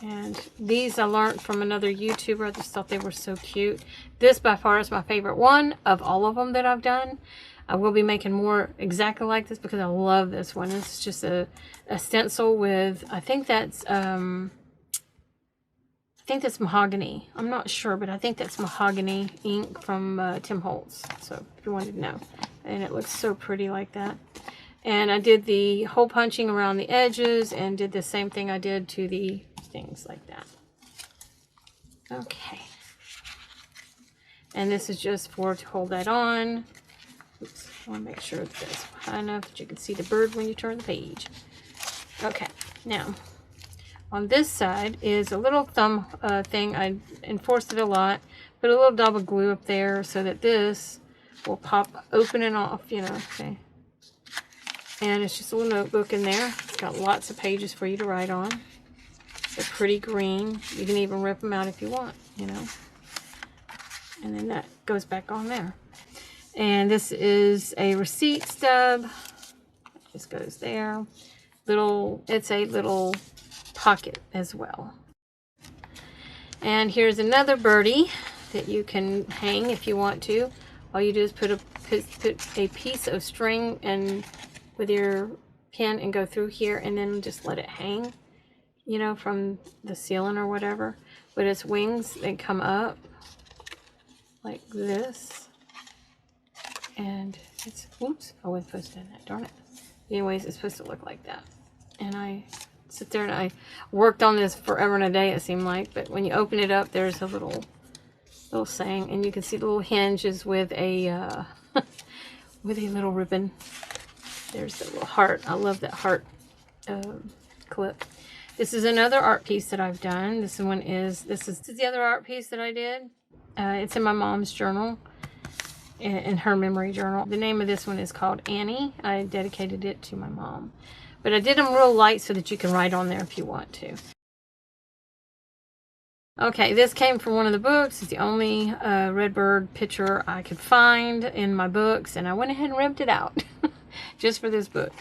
And these I learned from another YouTuber. I just thought they were so cute. This by far is my favorite one of all of them that I've done. I will be making more exactly like this because I love this one. It's just a stencil with, I think that's mahogany. I'm not sure, but I think that's mahogany ink from Tim Holtz. So if you wanted to know. And it looks so pretty like that. And I did the hole punching around the edges and did the same thing I did to the things like that. Okay. And this is just to hold that on. Oops, I want to make sure that that's high enough that you can see the bird when you turn the page. Okay, now on this side is a little thumb thing. I enforced it a lot. Put a little dab of glue up there so that this will pop open and off, you know, okay. And it's just a little notebook in there. It's got lots of pages for you to write on. They're pretty green. You can even rip them out if you want, you know. And then that goes back on there. And this is a receipt stub. It just goes there. It's a little pocket as well. And here's another birdie that you can hang if you want to. All you do is put a piece of string and with your pin and go through here and then just let it hang, you know, from the ceiling or whatever. But its wings, they come up like this. And it's, oops, I wasn't supposed to do that, darn it. Anyways, it's supposed to look like that. And I sit there and I worked on this forever and a day, it seemed like. But when you open it up, there's a little saying, and you can see the little hinges with a with a little ribbon. There's the little heart. I love that heart clip. This is another art piece that I've done. This is the other art piece that I did. It's in my mom's journal, in her memory journal. The name of this one is called Annie. I dedicated it to my mom. But I did them real light so that you can write on there if you want to. Okay, this came from one of the books. It's the only redbird picture I could find in my books, and I went ahead and ripped it out just for this book.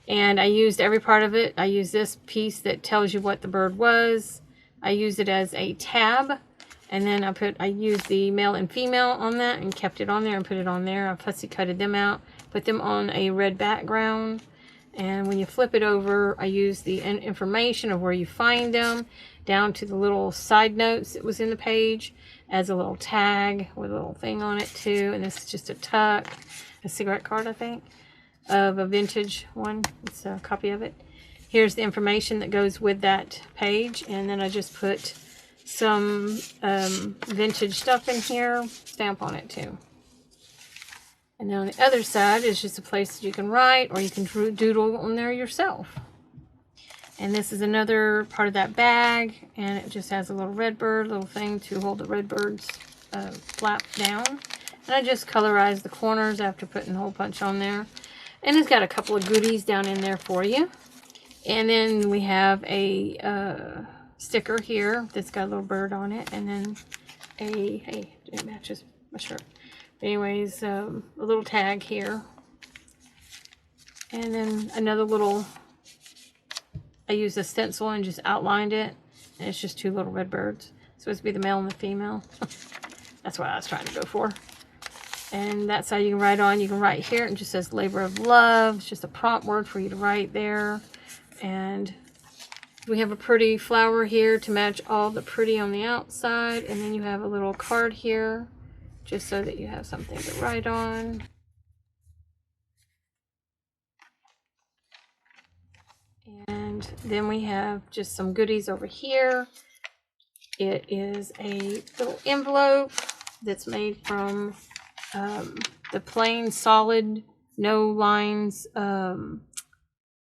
And I used every part of it. I used this piece that tells you what the bird was. I used it as a tab, and then I used the male and female on that and kept it on there and put it on there. I fussy cutted them out, put them on a red background. And when you flip it over, I use the information of where you find them down to the little side notes that was in the page as a little tag with a little thing on it too. And this is just a cigarette card, I think, of a vintage one. It's a copy of it. Here's the information that goes with that page. And then I just put some vintage stuff in here, stamp on it too. And then on the other side is just a place that you can write or you can doodle on there yourself. And this is another part of that bag, and it just has a little redbird, little thing to hold the redbird's flap down. And I just colorized the corners after putting a hole punch on there. And it's got a couple of goodies down in there for you. And then we have a sticker here that's got a little bird on it, and then it matches my shirt. Anyways, a little tag here. And then another little, I used a stencil and just outlined it. And it's just two little red birds. It's supposed to be the male and the female. That's what I was trying to go for. And that's how you can write on. You can write here, and it just says labor of love. It's just a prompt word for you to write there. And we have a pretty flower here to match all the pretty on the outside. And then you have a little card here, just so that you have something to write on. And then we have just some goodies over here. It is a little envelope that's made from the plain, solid, no lines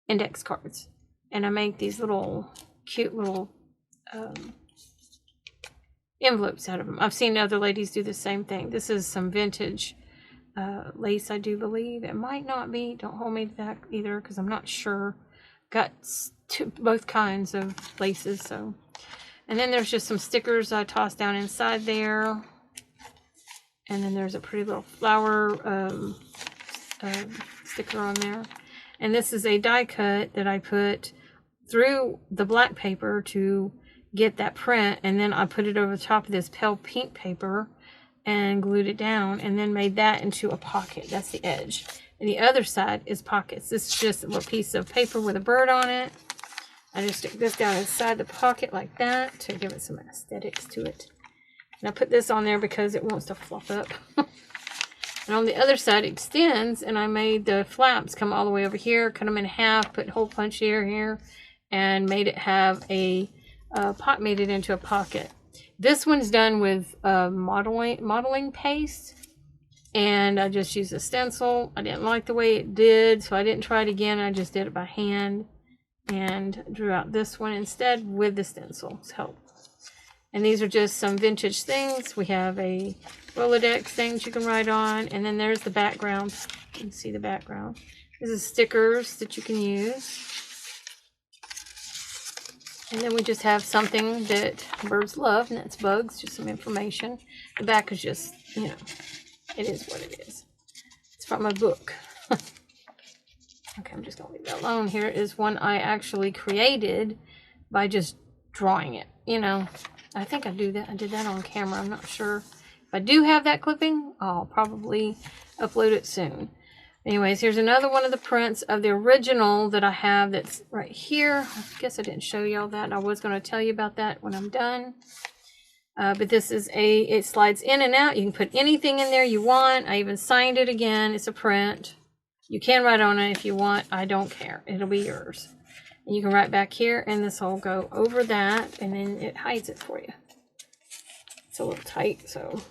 index cards. And I make these little cute little envelopes out of them. I've seen other ladies do the same thing. This is some vintage lace, I do believe. It might not be. Don't hold me to that either, because I'm not sure. Got both kinds of laces. So, and then there's just some stickers I tossed down inside there. And then there's a pretty little flower sticker on there. And this is a die cut that I put through the black paper to get that print, and then I put it over the top of this pale pink paper and glued it down, and then made that into a pocket. That's the edge. And the other side is pockets. This is just a little piece of paper with a bird on it. I just stick this down inside the pocket like that to give it some aesthetics to it. And I put this on there because it wants to flop up. And on the other side it extends, and I made the flaps come all the way over here, cut them in half, put hole punch here, and made it have a made it into a pocket. This one's done with modeling paste, and I just used a stencil. I didn't like the way it did, so I didn't try it again. I just did it by hand and drew out this one instead with the stencil's help. And these are just some vintage things. We have a Rolodex thing that you can write on, and then there's the background. You can see the background. This is stickers that you can use. And then we just have something that birds love, and that's bugs, just some information. The back is just, you know, it is what it is. It's from a book. Okay, I'm just going to leave that alone. Here is one I actually created by just drawing it. You know, I think I did that on camera. I'm not sure. If I do have that clipping, I'll probably upload it soon. Anyways, here's another one of the prints of the original that I have that's right here. I guess I didn't show y'all that. I was going to tell you about that when I'm done. But this is it slides in and out. You can put anything in there you want. I even signed it again. It's a print. You can write on it if you want. I don't care. It'll be yours. And you can write back here, and this will go over that, and then it hides it for you. It's a little tight, so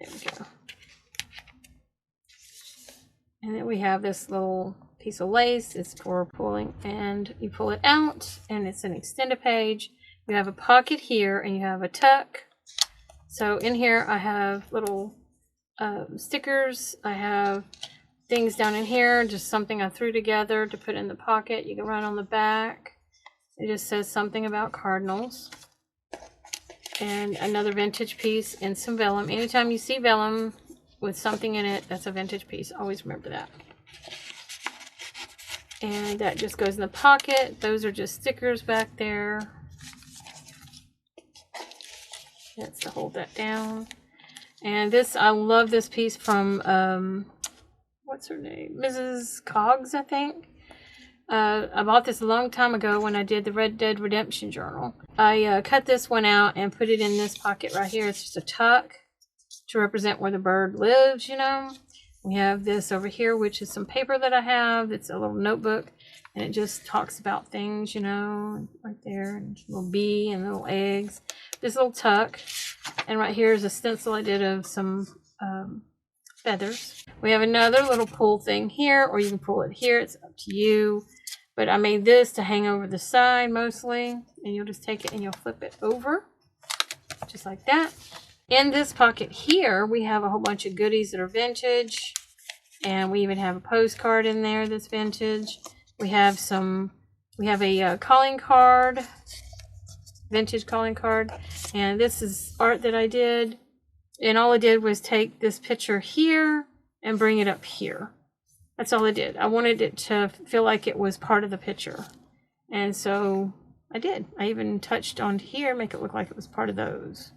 there we go. And then we have this little piece of lace. It's for pulling, and you pull it out, and it's an extended page. You have a pocket here, and you have a tuck. So in here, I have little stickers. I have things down in here, just something I threw together to put in the pocket. You can write on the back. It just says something about cardinals. And another vintage piece and some vellum. Anytime you see vellum with something in it, that's a vintage piece. Always remember that. And that just goes in the pocket. Those are just stickers back there. That's to hold that down. And this, I love this piece from, what's her name? Mrs. Coggs, I think. I bought this a long time ago when I did the Red Dead Redemption Journal. I cut this one out and put it in this pocket right here. It's just a tuck to represent where the bird lives, you know. We have this over here, which is some paper that I have. It's a little notebook, and it just talks about things, you know, right there. And a little bee and little eggs. This little tuck. And right here is a stencil I did of some feathers. We have another little pull thing here, or you can pull it here. It's up to you. But I made this to hang over the side mostly. And you'll just take it and you'll flip it over. Just like that. In this pocket here, we have a whole bunch of goodies that are vintage. And we even have a postcard in there that's vintage. We have a calling card. Vintage calling card. And this is art that I did. And all I did was take this picture here and bring it up here. That's all I did. I wanted it to feel like it was part of the picture. And so I did. I even touched on here, make it look like it was part of those.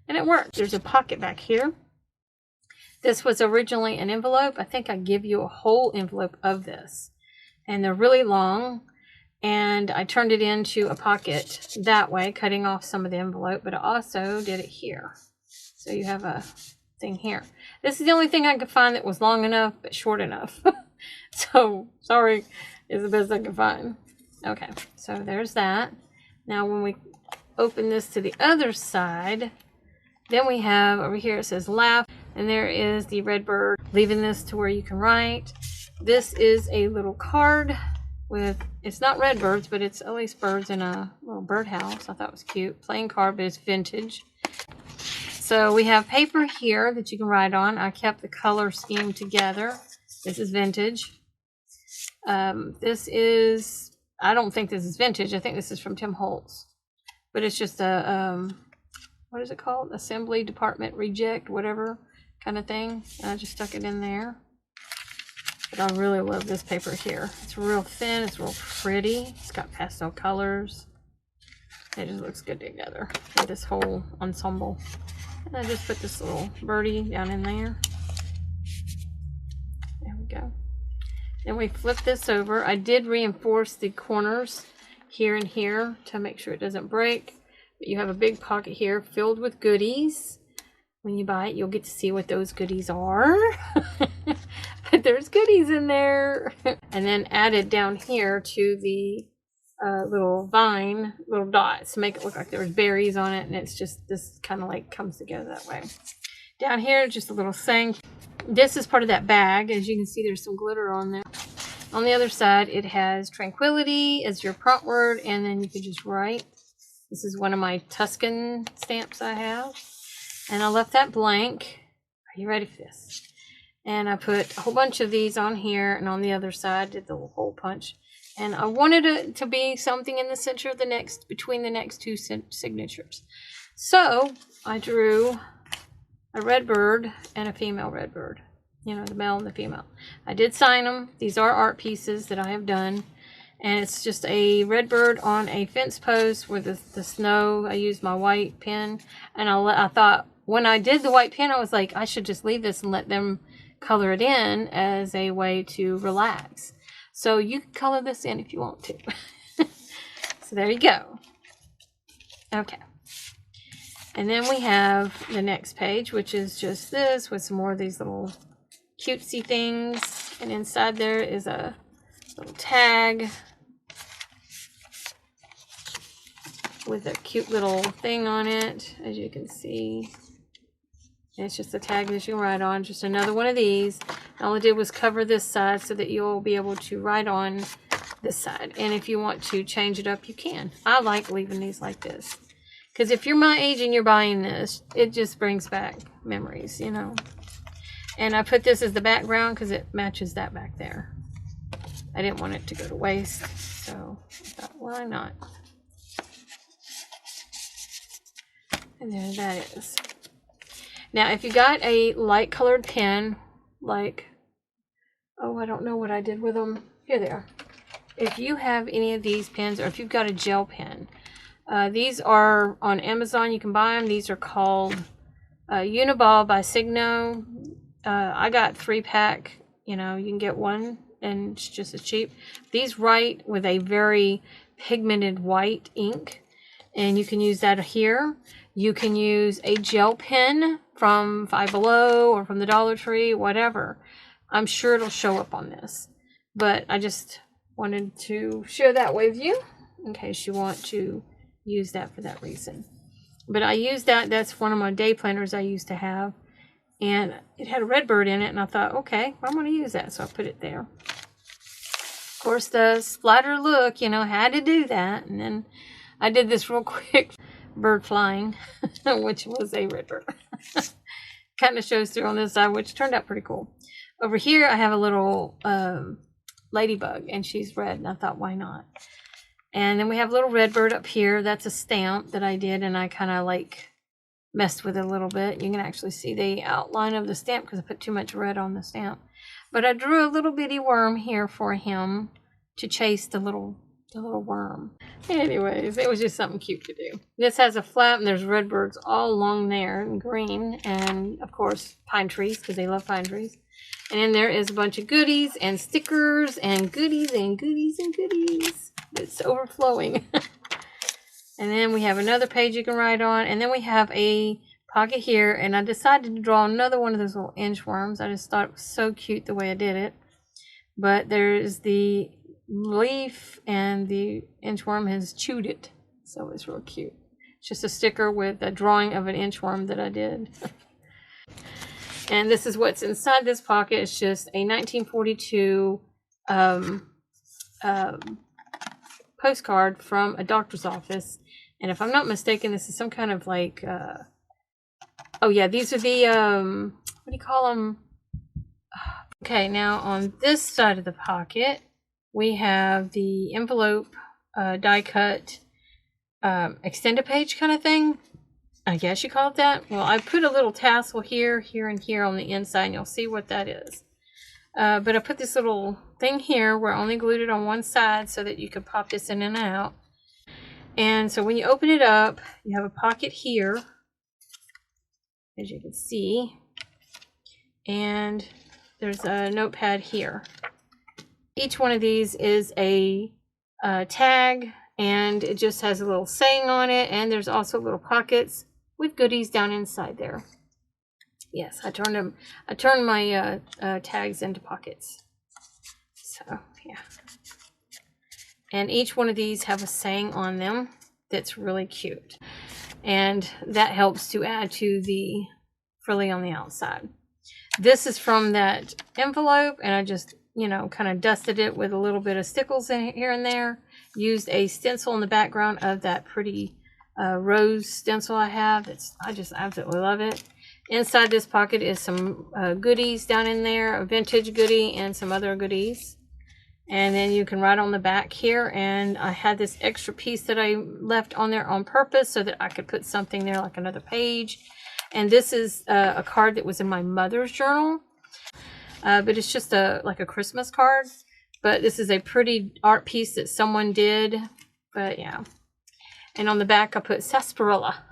And it worked. There's a pocket back here. This was originally an envelope. I think I give you a whole envelope of this. And they're really long. And I turned it into a pocket that way, cutting off some of the envelope. But I also did it here. So you have a thing here. This is the only thing I could find that was long enough, but short enough. So, sorry, is the best I could find. Okay, so there's that. Now, when we open this to the other side, then we have over here, it says laugh, and there is the red bird, leaving this to where you can write. This is a little card with, it's not red birds, but it's at least birds in a little birdhouse. I thought it was cute. Plain card, but it's vintage. So we have paper here that you can write on. I kept the color scheme together. This is vintage. This is, I don't think this is vintage. I think this is from Tim Holtz. But it's just a, what is it called? Assembly Department Reject, whatever kind of thing. And I just stuck it in there. But I really love this paper here. It's real thin. It's real pretty. It's got pastel colors. It just looks good together. And this whole ensemble. And I just put this little birdie down in there. There we go. Then we flip this over. I did reinforce the corners here and here to make sure it doesn't break. But you have a big pocket here filled with goodies. When you buy it, you'll get to see what those goodies are. But there's goodies in there. And then added down here to the little vine, little dots to make it look like there's berries on it, and it's just this kind of like comes together that way. Down here, just a little saying. This is part of that bag. As you can see, there's some glitter on there. On the other side, it has tranquility as your prompt word, and then you can just write. This is one of my Tuscan stamps I have, and I left that blank. Are you ready for this? And I put a whole bunch of these on here, and on the other side did the hole punch. And I wanted it to be something in the center of between the next two signatures. So I drew a red bird and a female red bird. You know, the male and the female. I did sign them. These are art pieces that I have done. And it's just a red bird on a fence post with the snow. I used my white pen. And I thought, when I did the white pen, I was like, I should just leave this and let them color it in as a way to relax. So you can color this in if you want to. So there you go. Okay. And then we have the next page, which is just this with some more of these little cutesy things. And inside there is a little tag with a cute little thing on it, as you can see. It's just a tag that you can write on. Just another one of these. All I did was cover this side so that you'll be able to write on this side. And if you want to change it up, you can. I like leaving these like this. Because if you're my age and you're buying this, it just brings back memories, you know. And I put this as the background because it matches that back there. I didn't want it to go to waste. So I thought, why not? And there that is. Now, if you got a light colored pen, like, oh, I don't know what I did with them. Here they are. If you have any of these pens, or if you've got a gel pen, these are on Amazon. You can buy them. These are called Uniball by Signo. I got 3-pack. You know, you can get one, and it's just as cheap. These write with a very pigmented white ink, and you can use that here. You can use a gel pen from Five Below or from the Dollar Tree, whatever. I'm sure it'll show up on this. But I just wanted to share that with you in case you want to use that for that reason. But I used that. That's one of my day planners I used to have. And it had a red bird in it. And I thought, okay, I'm going to use that. So I put it there. Of course, the splatter look, you know, had to do that. And then I did this real quick. Bird flying, which was a red bird. Kind of shows through on this side, which turned out pretty cool. Over here, I have a little ladybug, and she's red, and I thought, why not? And then we have a little red bird up here. That's a stamp that I did, and I kind of like messed with it a little bit. You can actually see the outline of the stamp because I put too much red on the stamp. But I drew a little bitty worm here for him to chase the little worm. Anyways, it was just something cute to do. This has a flap, and there's red birds all along there in green, and of course pine trees because they love pine trees. And then there is a bunch of goodies and stickers and goodies and goodies and goodies. It's overflowing. And then we have another page you can write on, and then we have a pocket here, and I decided to draw another one of those little inchworms. I just thought it was so cute the way I did it. But there's the leaf, and the inchworm has chewed it, so it's real cute. It's just a sticker with a drawing of an inchworm that I did. And this is what's inside this pocket. It's just a 1942 postcard from a doctor's office, and if I'm not mistaken, this is some kind of like oh yeah, these are the what do you call them? Okay, now on this side of the pocket we have the envelope die cut extended page kind of thing. I guess you call it that. Well, I put a little tassel here, here, and here on the inside, and you'll see what that is. But I put this little thing here where I only glued it on one side so that you could pop this in and out. And so when you open it up, you have a pocket here, as you can see. And there's a notepad here. Each one of these is a tag, and it just has a little saying on it, and there's also little pockets with goodies down inside there. Yes, I turned my tags into pockets. So yeah, and each one of these have a saying on them that's really cute, and that helps to add to the frilly on the outside. This is from that envelope, and I just, you know, kind of dusted it with a little bit of stickles in here and there. Used a stencil in the background of that pretty rose stencil I have. I just absolutely love it. Inside this pocket is some goodies down in there, a vintage goodie and some other goodies. And then you can write on the back here, and I had this extra piece that I left on there on purpose so that I could put something there like another page. And this is a card that was in my mother's journal, but it's just like a Christmas card. But this is a pretty art piece that someone did, but yeah. And on the back I put sarsaparilla,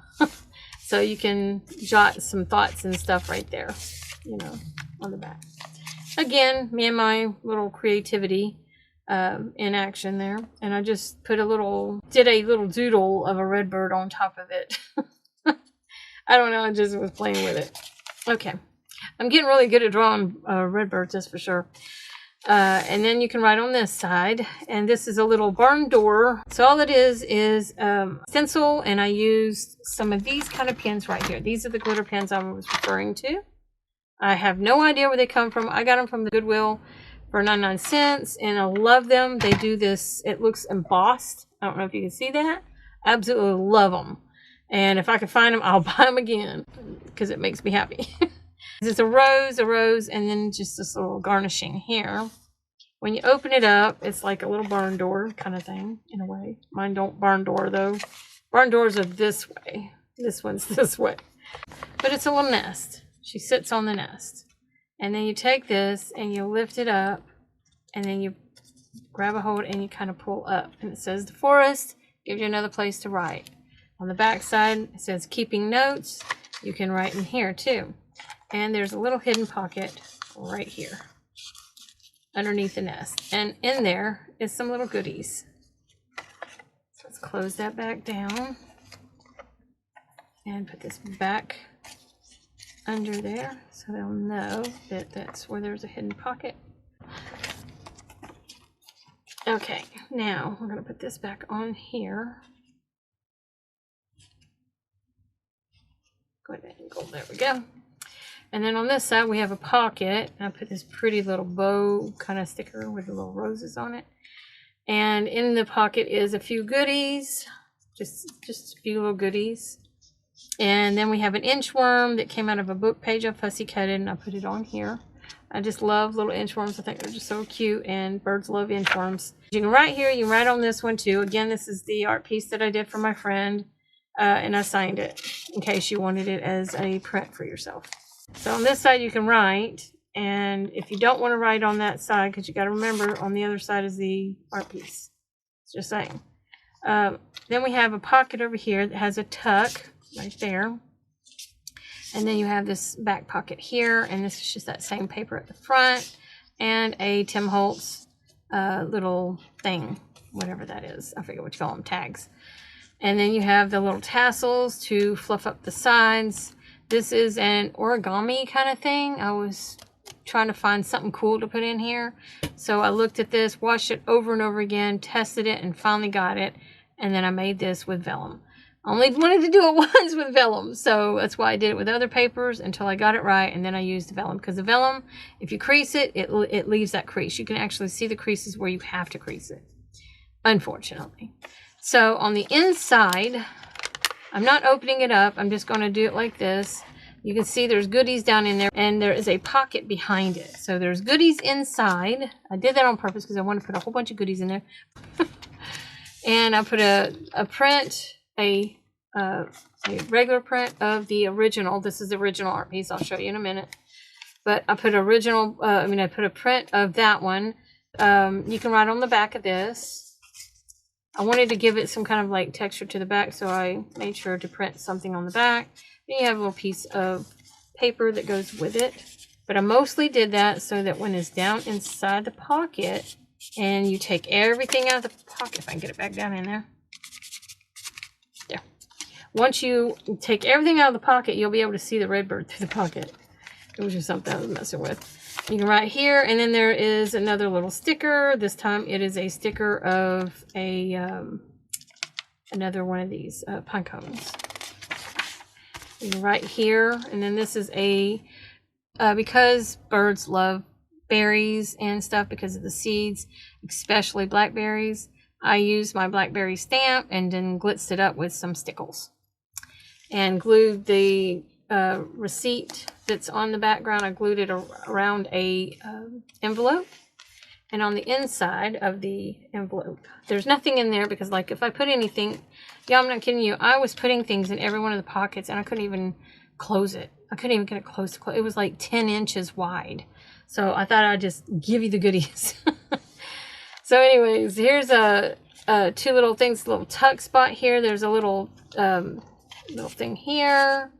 so you can jot some thoughts and stuff right there, you know, on the back. Again, me and my little creativity in action there. And I just did a little doodle of a red bird on top of it. I don't know, I just was playing with it. Okay, I'm getting really good at drawing red birds, that's for sure. And then you can write on this side, and this is a little barn door. So all it is stencil, and I used some of these kind of pens right here. These are the glitter pens I was referring to. I have no idea where they come from. I got them from the Goodwill for 99 cents, and I love them. They do this, it looks embossed. I don't know if you can see that. Absolutely love them. And if I can find them, I'll buy them again because it makes me happy. It's a rose, and then just this little garnishing here. When you open it up, it's like a little barn door kind of thing, in a way. Mine don't barn door, though. Barn doors are this way. This one's this way. But it's a little nest. She sits on the nest. And then you take this and you lift it up, and then you grab a hold and you kind of pull up. And it says the forest, gives you another place to write. On the back side, it says keeping notes. You can write in here too. And there's a little hidden pocket right here underneath the nest. And in there is some little goodies. So let's close that back down and put this back under there so they'll know that that's where there's a hidden pocket. Okay, now we're going to put this back on here. Go ahead and go, there we go. And then on this side we have a pocket. I put this pretty little bow kind of sticker with the little roses on it. And in the pocket is a few goodies, just a few little goodies. And then we have an inchworm that came out of a book page I fussy cutted, and I put it on here. I just love little inchworms. I think they're just so cute, and birds love inchworms. You can write here, you can write on this one too. Again, this is the art piece that I did for my friend, and I signed it in case you wanted it as a print for yourself. So on this side you can write, and if you don't want to write on that side, because you got to remember on the other side is the art piece. Just saying. Then we have a pocket over here that has a tuck right there, and then you have this back pocket here, and this is just that same paper at the front, and a Tim Holtz little thing, whatever that is. I forget what you call them, tags. And then you have the little tassels to fluff up the sides. This is an origami kind of thing. I was trying to find something cool to put in here, so I looked at this, watched it over and over again, tested it, and finally got it. And then I made this with vellum. I only wanted to do it once with vellum, so that's why I did it with other papers until I got it right, and then I used the vellum. Because the vellum, if you crease it, it leaves that crease. You can actually see the creases where you have to crease it, unfortunately. So on the inside, I'm not opening it up. I'm just going to do it like this. You can see there's goodies down in there, and there is a pocket behind it. So there's goodies inside. I did that on purpose because I want to put a whole bunch of goodies in there. And I put a print, a regular print of the original. This is the original art piece. I'll show you in a minute. But I put I put a print of that one. You can write on the back of this. I wanted to give it some kind of like texture to the back, so I made sure to print something on the back. Then you have a little piece of paper that goes with it. But I mostly did that so that when it's down inside the pocket, and you take everything out of the pocket, if I can get it back down in there. There. Once you take everything out of the pocket, you'll be able to see the red bird through the pocket. It was just something I was messing with. You can write here, and then there is another little sticker. This time it is a sticker of another one of these pine cones. You can write here, and then this is because birds love berries and stuff because of the seeds, especially blackberries. I used my blackberry stamp and then glitzed it up with some stickles and glued the receipt that's on the background. I glued it around a envelope. And on the inside of the envelope, there's nothing in there because, like, if I put anything, yeah, I'm not kidding you, I was putting things in every one of the pockets and I couldn't even close it. I couldn't even get it close to close. It was like 10 inches wide. So I thought I'd just give you the goodies. So anyways, here's two little things, a little tuck spot here. There's a little thing here.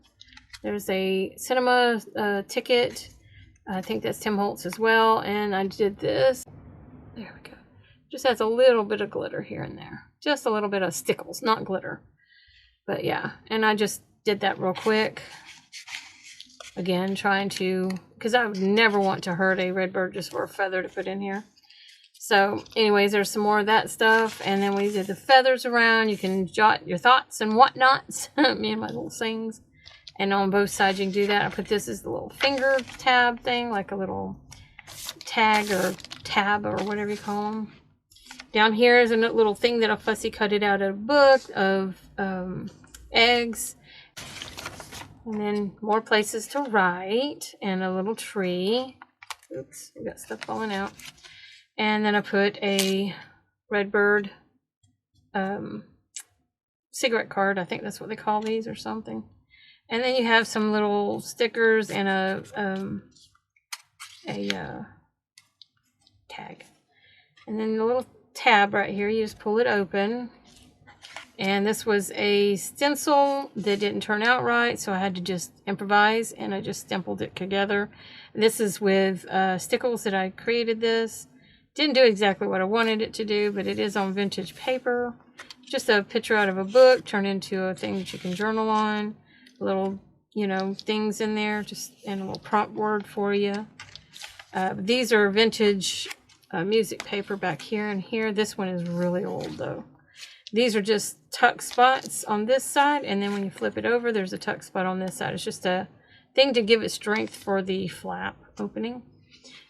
There's a cinema ticket. I think that's Tim Holtz as well. And I did this. There we go. Just has a little bit of glitter here and there. Just a little bit of stickles, not glitter. But yeah, and I just did that real quick. Again, trying to, because I would never want to hurt a red bird just for a feather to put in here. So anyways, there's some more of that stuff. And then we did the feathers around. You can jot your thoughts and whatnots. Me and my little things. And on both sides you can do that. I put this as the little finger tab thing, like a little tag or tab or whatever you call them. Down here is a little thing that I fussy cut it out of a book of eggs. And then more places to write and a little tree. Oops, we got stuff falling out. And then I put a Redbird cigarette card. I think that's what they call these or something. And then you have some little stickers and a tag. And then the little tab right here, you just pull it open. And this was a stencil that didn't turn out right, so I had to just improvise, and I just stippled it together. This is with stickles that I created this. Didn't do exactly what I wanted it to do, but it is on vintage paper. Just a picture out of a book turned into a thing that you can journal on. Little, you know, things in there, just and a little prompt word for you. These are vintage music paper back here and here. This one is really old though. These are just tuck spots on this side, and then when you flip it over, there's a tuck spot on this side. It's just a thing to give it strength for the flap opening.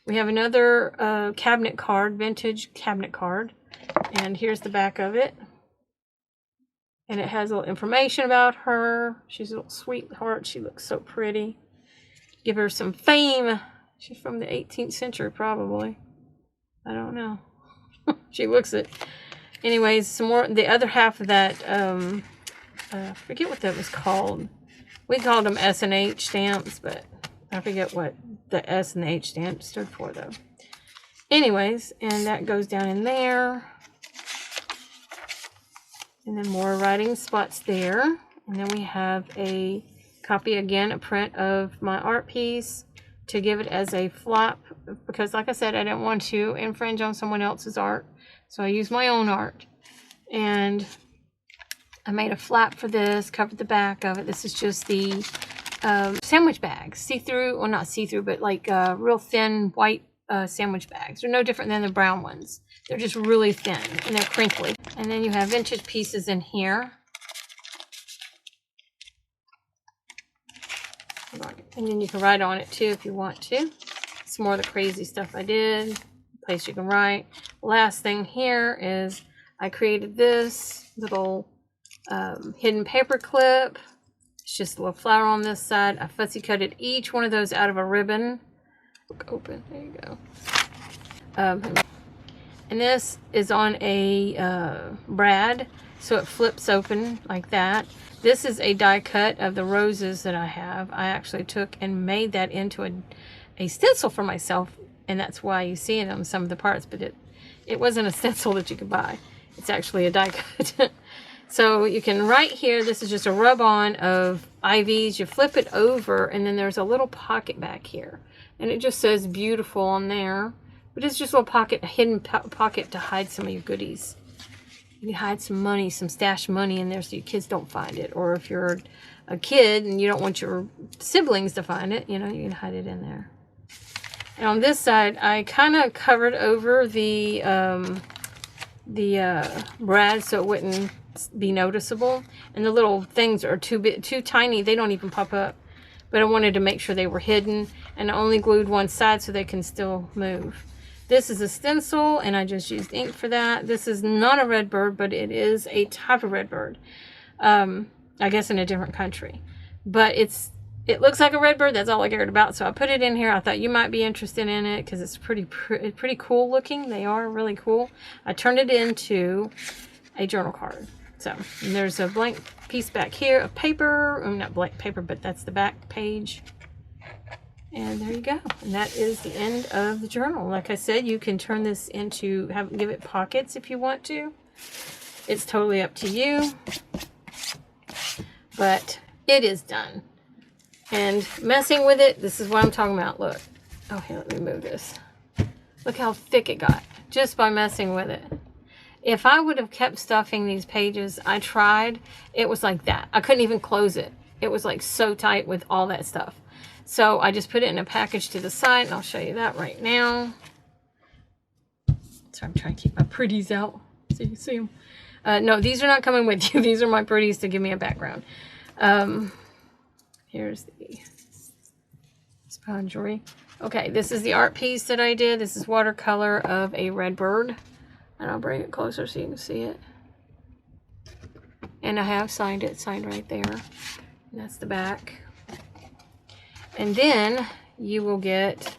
We have another cabinet card, vintage cabinet card, and here's the back of it. And it has a little information about her. She's a little sweetheart. She looks so pretty. Give her some fame. She's from the 18th century, probably. I don't know. She looks it. Anyways, some more. The other half of that, I forget what that was called. We called them S and H stamps, but I forget what the S and H stamp stood for, though. Anyways, and that goes down in there. And then more writing spots there. And then we have a copy again, a print of my art piece to give it as a flap. Because like I said, I didn't want to infringe on someone else's art. So I used my own art. And I made a flap for this, covered the back of it. This is just the sandwich bags. See-through, well not see-through, but like real thin white sandwich bags. They're no different than the brown ones. They're just really thin and they're crinkly. And then you have vintage pieces in here. And then you can write on it too if you want to. Some more of the crazy stuff I did. Place you can write. Last thing here is I created this little hidden paper clip. It's just a little flower on this side. I fussy cutted each one of those out of a ribbon. Open, there you go. And this is on a brad, so it flips open like that. This is a die cut of the roses that I have. I actually took and made that into a stencil for myself, and that's why you see it on some of the parts, but it wasn't a stencil that you could buy. It's actually a die cut. So you can write here, this is just a rub-on of IVs. You flip it over, and then there's a little pocket back here. And it just says beautiful on there. But it's just a little pocket, a hidden pocket to hide some of your goodies. You can hide some money, some stashed money in there so your kids don't find it. Or if you're a kid and you don't want your siblings to find it, you know, you can hide it in there. And on this side, I kind of covered over the brad so it wouldn't be noticeable. And the little things are too tiny. They don't even pop up. But I wanted to make sure they were hidden. And I only glued one side so they can still move. This is a stencil, and I just used ink for that. This is not a red bird, but it is a type of red bird. I guess in a different country. But it's it looks like a red bird. That's all I cared about. So I put it in here. I thought you might be interested in it because it's pretty cool looking. They are really cool. I turned it into a journal card. So there's a blank piece back here of paper. Not blank paper, but that's the back page. And there you go. And that is the end of the journal. Like I said, you can turn this into, give it pockets if you want to. It's totally up to you. But it is done. And messing with it, this is what I'm talking about. Look. Oh, here, let me move this. Look how thick it got just by messing with it. If I would have kept stuffing these pages, I tried, it was like that. I couldn't even close it. It was like so tight with all that stuff. So I just put it in a package to the side, and I'll show you that right now. So I'm trying to keep my pretties out so you can see them. No, these are not coming with you. These are my pretties to give me a background. Here's the spongery. Okay, this is the art piece that I did. This is watercolor of a red bird. And I'll bring it closer so you can see it. And I have signed it, signed right there. And that's the back. And then you will get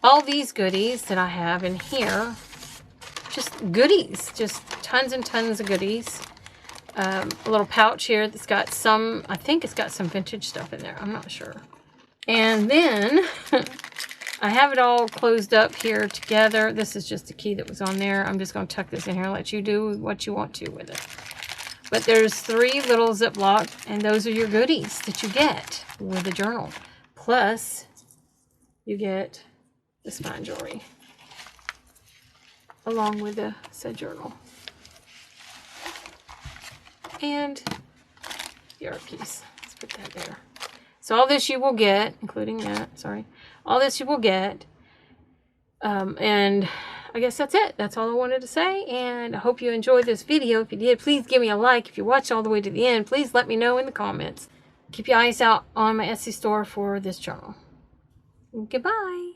all these goodies that I have in here. Just goodies, just tons and tons of goodies. A little pouch here that's got some, I think it's got some vintage stuff in there. I'm not sure. And then I have it all closed up here together. This is just a key that was on there. I'm just going to tuck this in here and let you do what you want to with it. But there's 3 little Ziploc, and those are your goodies that you get with the journal. Plus, you get the spine jewelry along with the said journal. And the art piece. Let's put that there. So all this you will get, including that, sorry. All this you will get. And I guess that's it. That's all I wanted to say. And I hope you enjoyed this video. If you did, please give me a like. If you watched all the way to the end, please let me know in the comments. Keep your eyes out on my Etsy store for this journal. Goodbye.